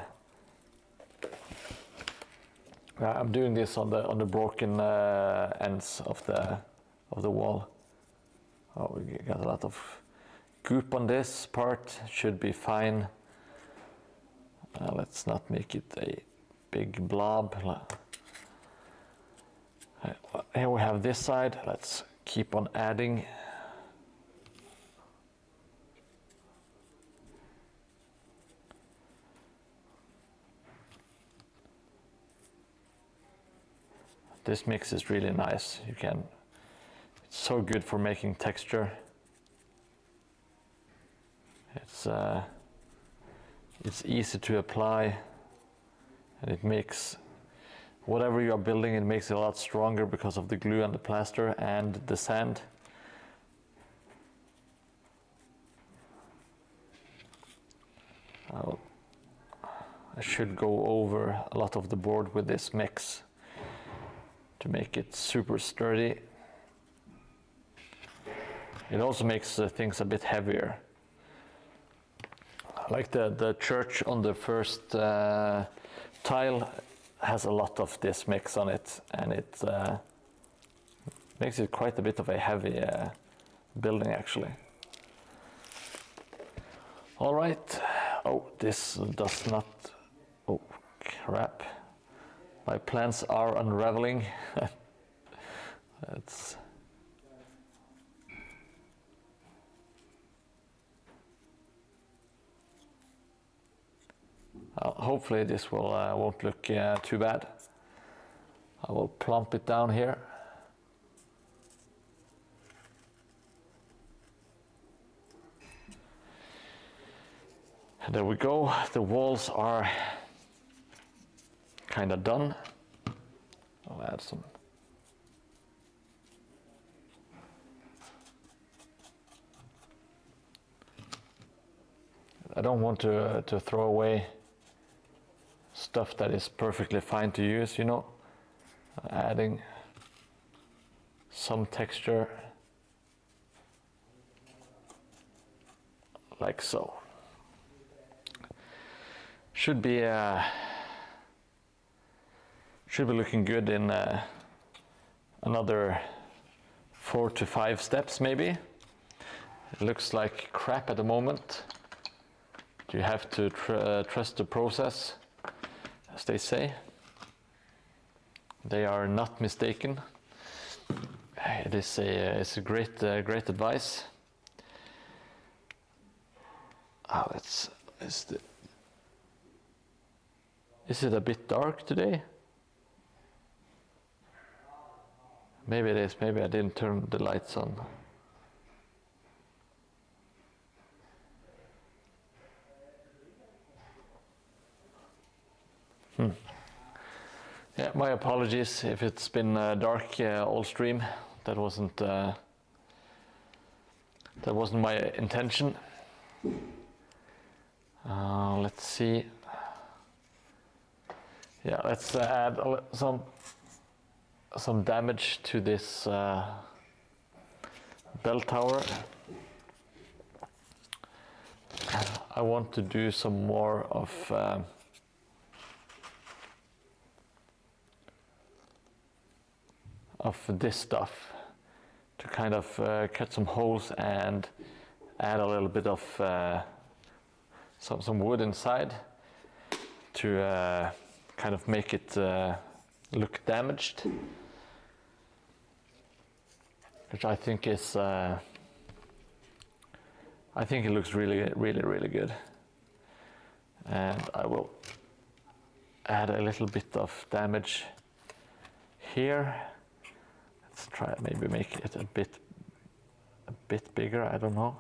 I'm doing this on the broken ends of the wall. Oh, we got a lot of goop on this part. Should be fine. Let's not make it a big blob. Here we have this side. Let's keep on adding. This mix is really nice. It's so good for making texture. It's easy to apply, and it makes whatever you are building, it makes it a lot stronger because of the glue and the plaster and the sand. I should go over a lot of the board with this mix to make it super sturdy. It also makes things a bit heavier. Like the church on the first tile has a lot of this mix on it, and it makes it quite a bit of a heavy building actually. All right. Oh, this does not. Oh, crap. My plans are unraveling. That's. Hopefully this won't look too bad. I will plump it down here. And there we go. The walls are kind of done. I'll add some. I don't want to throw away stuff that is perfectly fine to use, you know. Adding some texture like so. Should be looking good in another 4 to 5 steps maybe. It looks like crap at the moment. You have to trust the process, as they say. They are not mistaken. It is it's a great advice. Oh, is it a bit dark today? Maybe it is. Maybe I didn't turn the lights on. Yeah, my apologies if it's been dark all stream. That wasn't my intention. Let's see. Yeah, let's add some damage to this bell tower. I want to do some more of of this stuff to kind of cut some holes and add a little bit of some wood inside to kind of make it look damaged, which I think is I think it looks really good. And I will add a little bit of damage here. Let's try maybe make it a bit bigger, I don't know.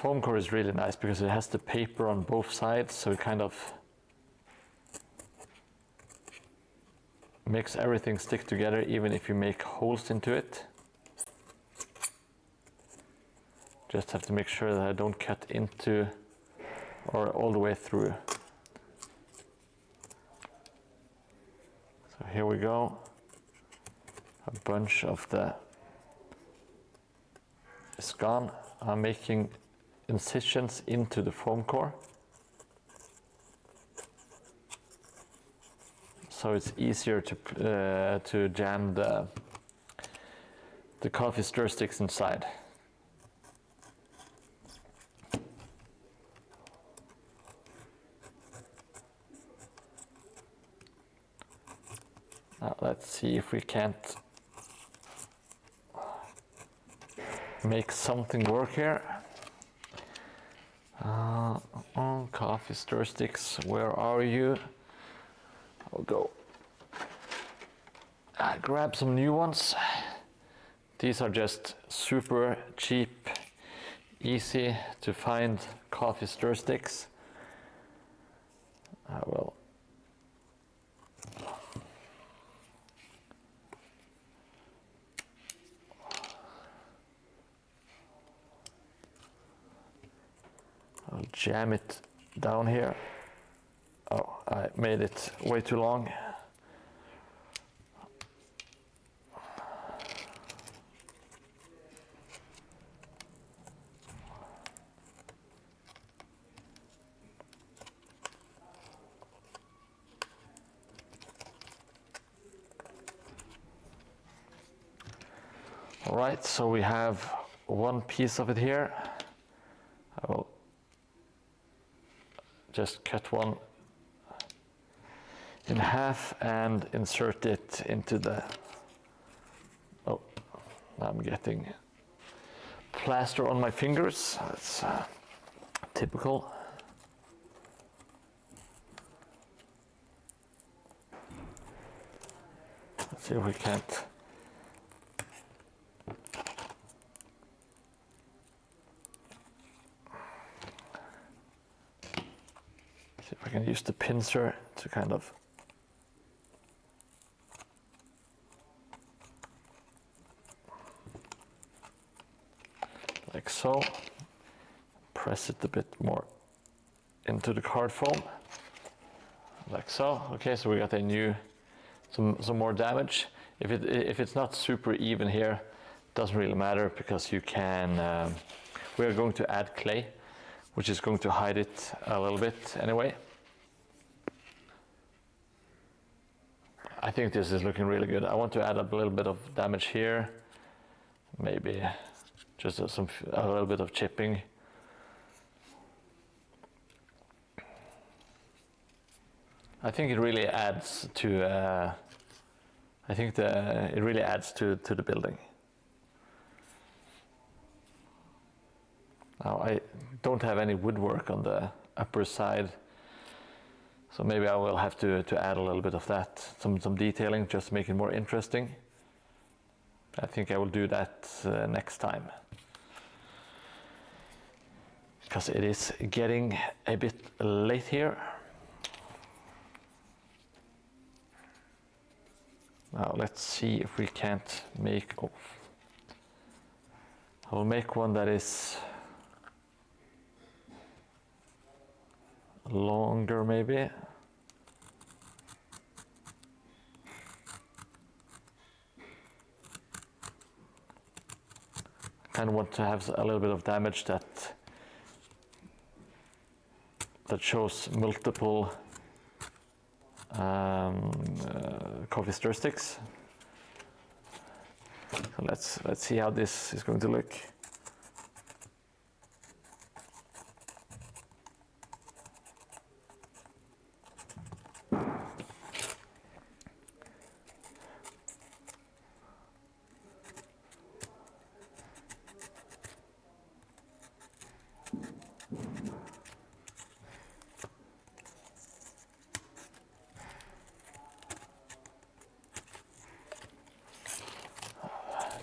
Foamcore is really nice because it has the paper on both sides, so it kind of makes everything stick together even if you make holes into it. Just have to make sure that I don't cut into or all the way through. So here we go. A bunch of the is gone. I'm making incisions into the foam core, so it's easier to jam the coffee stir sticks inside. Now let's see if we can't make something work here. Coffee stir sticks, where are you? I'll go grab some new ones. These are just super cheap, easy to find coffee stir sticks. I'll jam it down here. Oh, I made it way too long. All right, so we have one piece of it here. I will just cut one in half and insert it into the, oh, I'm getting plaster on my fingers. That's typical. Let's see if we can't. See if I can use the pincer to kind of like so. Press it a bit more into the card foam, like so. Okay, so we got a new, some more damage. If it's not super even here, doesn't really matter because you can. We are going to add clay, which is going to hide it a little bit anyway. I think this is looking really good. I want to add a little bit of damage here, maybe just a little bit of chipping. I think it really adds to. I think it really adds to the building. Now I don't have any woodwork on the upper side, so maybe I will have to add a little bit of that, some detailing, just to make it more interesting. I think I will do that next time, because it is getting a bit late here. Now let's see if we can't make. Oh, I will make one that is longer, maybe. kind of want to have a little bit of damage that shows multiple coffee stir sticks. So let's see how this is going to look.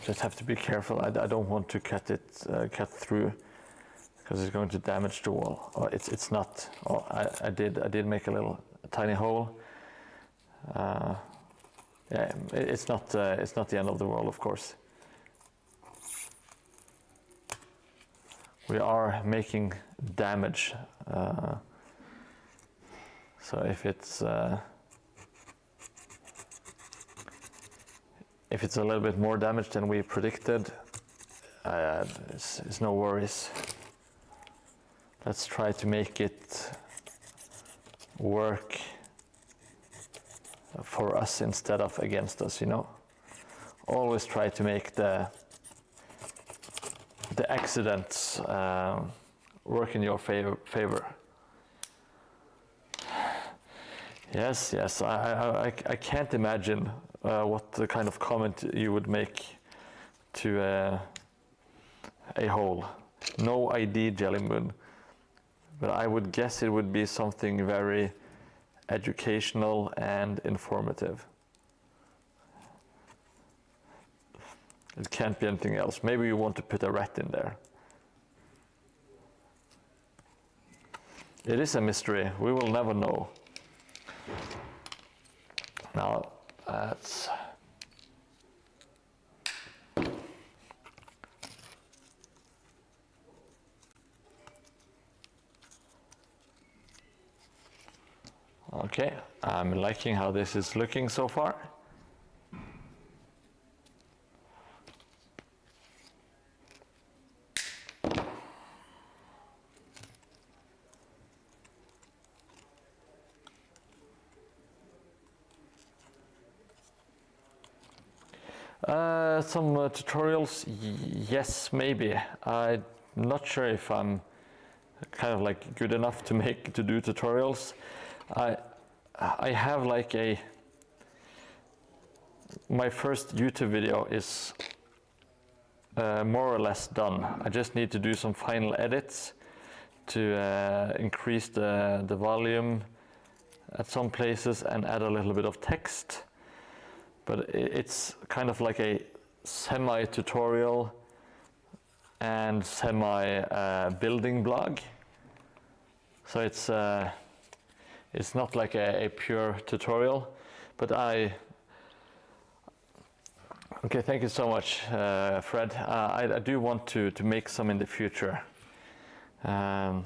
Just have to be careful. I don't want to cut through, because it's going to damage the wall. Oh, it's not. Oh, I did make a tiny hole. Yeah, it's not the end of the world, of course. We are making damage. So if it's a little bit more damage than we predicted, it's no worries. Let's try to make it work for us instead of against us, you know. Always try to make the accidents work in your favor. Yes, I can't imagine what the kind of comment you would make to a hole. No ID, Jellymoon. But I would guess it would be something very educational and informative. It can't be anything else. Maybe you want to put a rat in there. It is a mystery. We will never know. Now, that's... Okay, I'm liking how this is looking so far. Some tutorials, yes, maybe. I'm not sure if I'm kind of like good enough to do tutorials. I have like my first YouTube video is more or less done. I just need to do some final edits to increase the volume at some places and add a little bit of text. But it's kind of like a semi-tutorial and semi-building blog. So it's not like a pure tutorial, but okay, thank you so much, Fred. I do want to make some in the future. But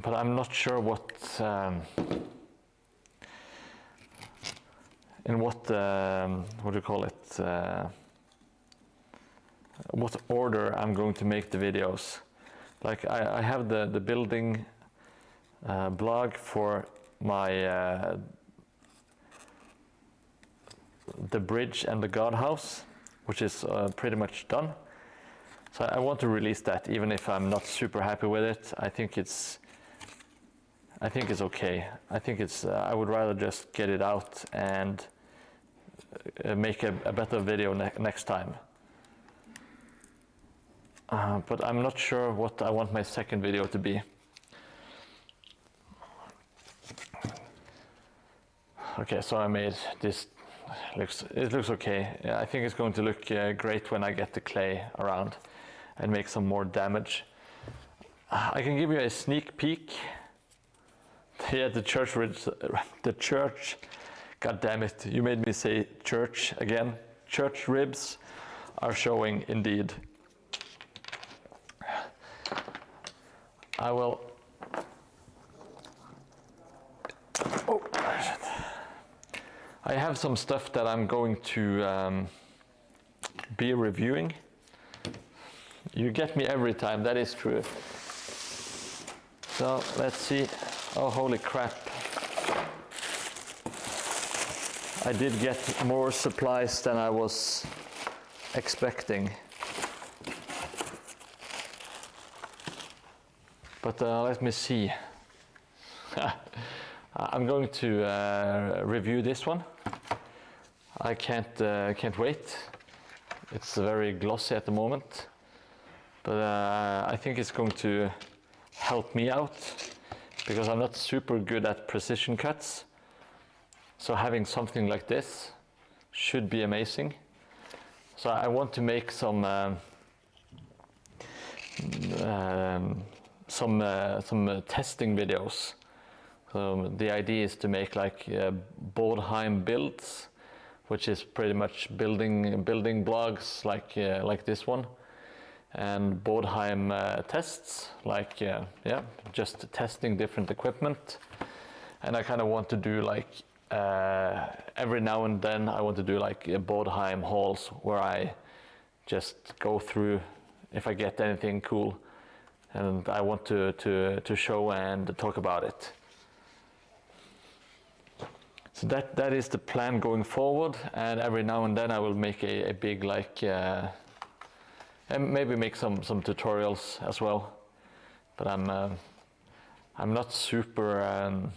I'm not sure what what do you call it? What order I'm going to make the videos. Like I have the building blog for my the bridge and the guardhouse, which is pretty much done. So I want to release that, even if I'm not super happy with it. I think it's okay. I think it's. I would rather just get it out and make a better video next time. But I'm not sure what I want my second video to be. Okay, so I made this. It looks okay. Yeah, I think it's going to look great when I get the clay around and make some more damage. I can give you a sneak peek. Yeah, the church. God damn it! You made me say church again. Church ribs are showing indeed. I will. Oh, shit. I have some stuff that I'm going to be reviewing. You get me every time, that is true. So let's see. Oh, holy crap. I did get more supplies than I was expecting. But let me see. I'm going to review this one. I can't wait. It's very glossy at the moment, but I think it's going to help me out because I'm not super good at precision cuts. So having something like this should be amazing. So I want to make some testing videos. So the idea is to make like Mordheim builds, which is pretty much building blogs like this one, and Mordheim tests, like just testing different equipment. And I kind of want to do like every now and then I want to do like Mordheim hauls where I just go through if I get anything cool, and I want to show and talk about it. So that is the plan going forward, and every now and then I will make a big like and maybe make some tutorials as well. But I'm not super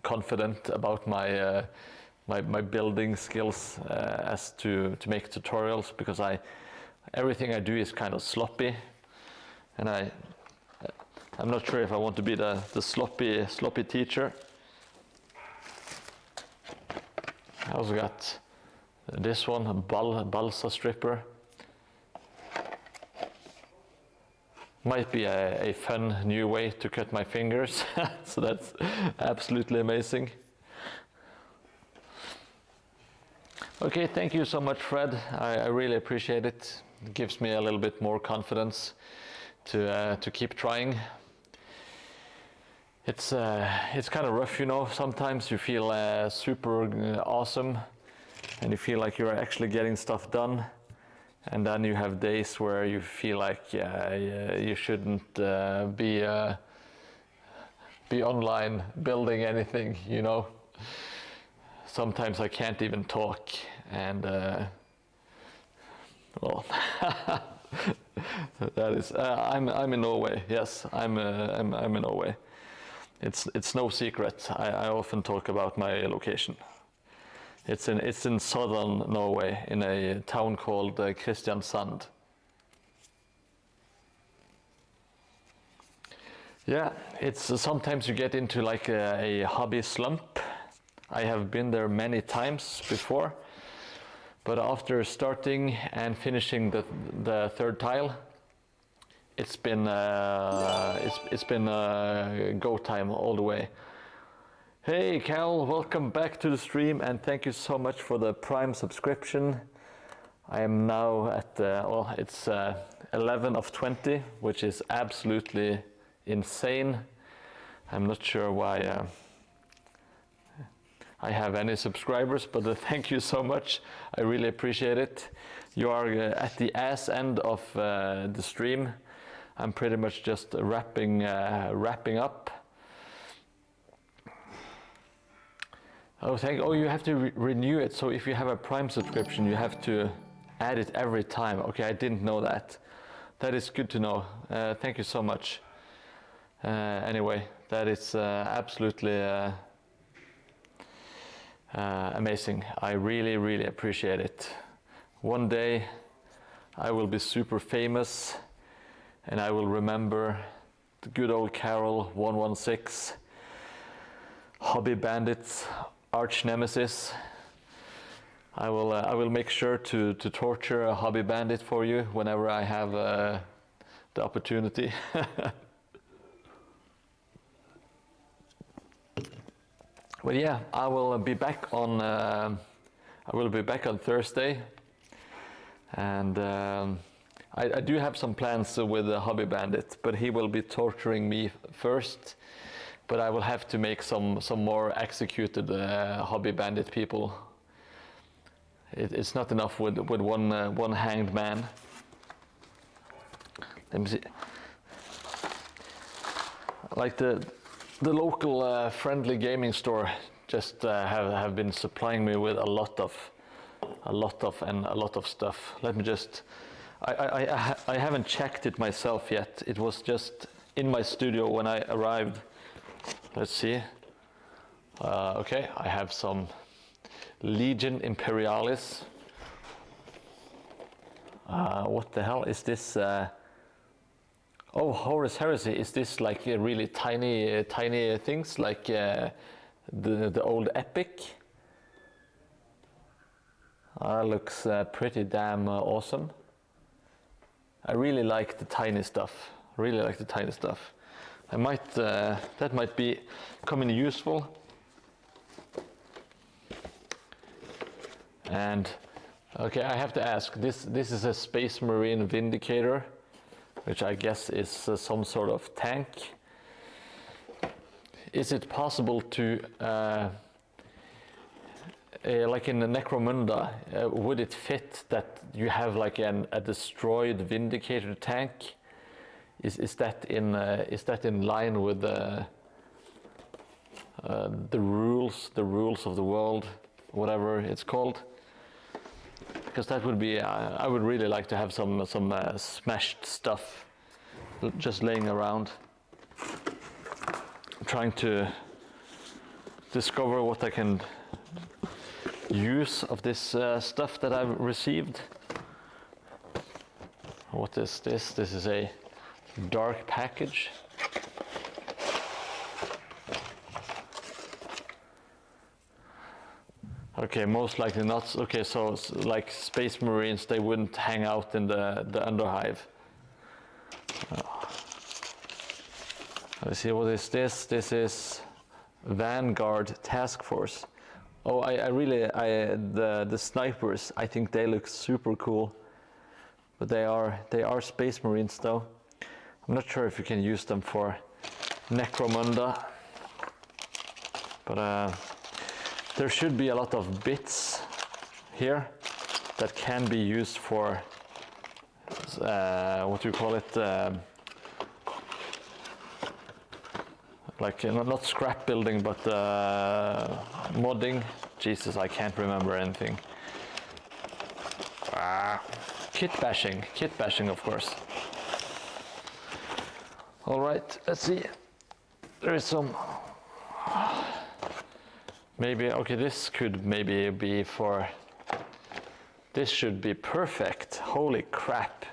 confident about my my building skills as to make tutorials, because everything I do is kind of sloppy, and I'm not sure if I want to be the sloppy teacher. I also got this one, a balsa stripper. Might be a fun new way to cut my fingers, so that's absolutely amazing. Okay, thank you so much, Fred. I really appreciate it. It gives me a little bit more confidence to keep trying. It's kind of rough, you know. Sometimes you feel super awesome, and you feel like you're actually getting stuff done, and then you have days where you feel like you shouldn't be online building anything, you know. Sometimes I can't even talk, and well, that is I'm in Norway. Yes, I'm in Norway. It's no secret. I often talk about my location. It's in southern Norway, in a town called Kristiansand. Yeah, it's sometimes you get into like a hobby slump. I have been there many times before, but after starting and finishing the third tile, it's been go time all the way. Hey Cal, welcome back to the stream, and thank you so much for the Prime subscription. I am now at it's 11 of 20, which is absolutely insane. I'm not sure why I have any subscribers, but thank you so much. I really appreciate it. You are at the ass end of the stream. I'm pretty much just wrapping up. Oh, you have to renew it. So if you have a Prime subscription, you have to add it every time. Okay, I didn't know that. That is good to know. Thank you so much. Anyway, that is absolutely amazing. I really, really appreciate it. One day I will be super famous, and I will remember the good old Carol 116, Hobby Bandits, arch nemesis. I will make sure to torture a Hobby Bandit for you whenever I have the opportunity. Well, yeah, I will be back on Thursday, and I do have some plans with the Hobby Bandit, but he will be torturing me first. But I will have to make some more executed Hobby Bandit people. it's not enough with one hanged man. Let me see. Like the local friendly gaming store just have been supplying me with a lot of stuff. Let me just. I haven't checked it myself yet. It was just in my studio when I arrived. Let's see. Okay, I have some Legion Imperialis. What the hell is this? Oh, Horus Heresy. Is this like really tiny things like the old Epic? Looks pretty damn awesome. I really like the tiny stuff. I might that might be coming useful. And okay, I have to ask. This is a Space Marine Vindicator, which I guess is some sort of tank. Is it possible to like in the Necromunda, would it fit that you have like a destroyed Vindicator tank? Is that in line with the rules of the world, whatever it's called? Because that would be, I would really like to have some smashed stuff just laying around, trying to discover what I can use of this stuff that I've received. What is this? This is a dark package. Okay, most likely not. Okay, so like Space Marines, they wouldn't hang out in the Underhive. Let's see, what is this? This is Vanguard Task Force. Oh, the snipers, I think they look super cool, but they are Space Marines though. I'm not sure if you can use them for Necromunda, but there should be a lot of bits here that can be used for what do you call it? Like not scrap building, but modding. Jesus, I can't remember anything. Kit bashing, of course. All right, let's see. There is some. Maybe, okay, this could maybe be for. This should be perfect. Holy crap.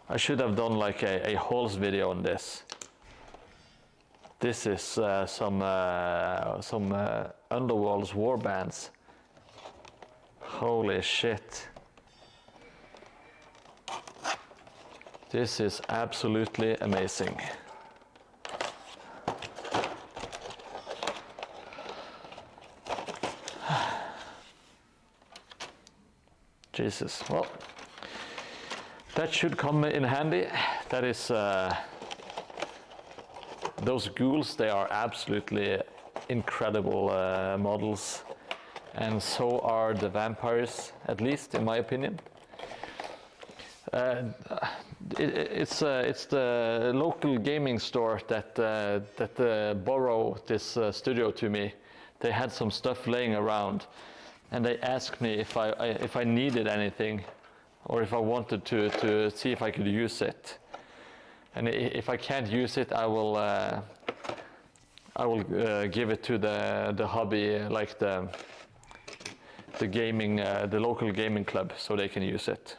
I should have done like a hauls video on this. This is some Underworld's warbands. Holy shit. This is absolutely amazing. Jesus, well, that should come in handy. That is, those ghouls, they are absolutely incredible models. And so are the vampires, at least in my opinion. It's the local gaming store that borrowed this studio to me. They had some stuff laying around, and they asked me if I needed anything, or if I wanted to see if I could use it. And if I can't use it, I will give it to the hobby, like the gaming, the local gaming club, so they can use it.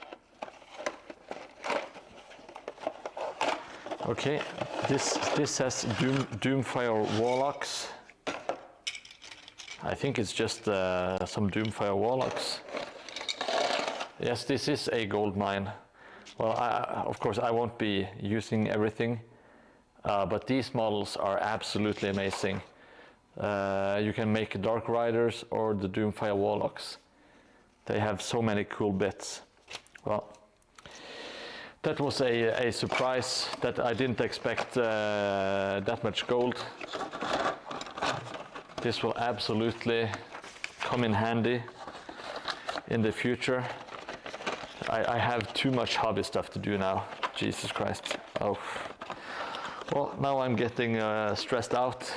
Okay, this says Doomfire Warlocks. I think it's just some Doomfire Warlocks. Yes, this is a gold mine. Well, of course, I won't be using everything, but these models are absolutely amazing. You can make Dark Riders or the Doomfire Warlocks. They have so many cool bits. Well, that was a surprise that I didn't expect that much gold. This will absolutely come in handy in the future. I have too much hobby stuff to do now. Jesus Christ. Oh. Well, now I'm getting stressed out.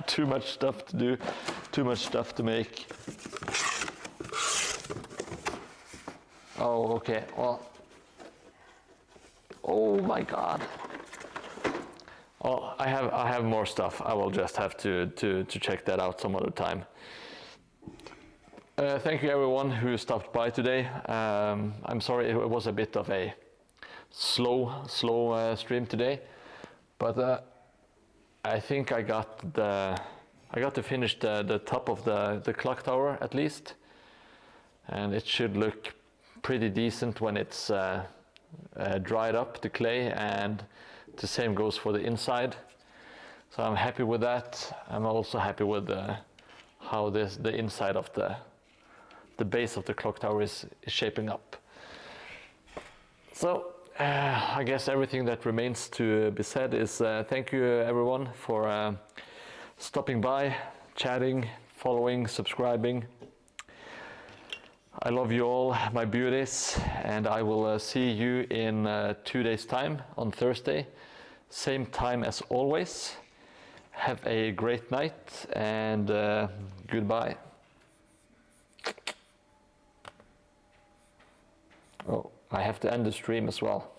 Too much stuff to do, too much stuff to make. Oh, okay. Well. Oh my God. Oh, I have more stuff. I will just have to check that out some other time. Thank you everyone who stopped by today. I'm sorry it was a bit of a slow stream today, but I think I got to finish the top of the clock tower at least, and it should look pretty decent when it's dried up, the clay, and the same goes for the inside. So I'm happy with that. I'm also happy with how the inside of the base of the clock tower is shaping up. So I guess everything that remains to be said is thank you everyone for stopping by, chatting, following, subscribing. I love you all, my beauties, and I will see you in 2 days' time on Thursday, same time as always. Have a great night and goodbye. Oh, I have to end the stream as well.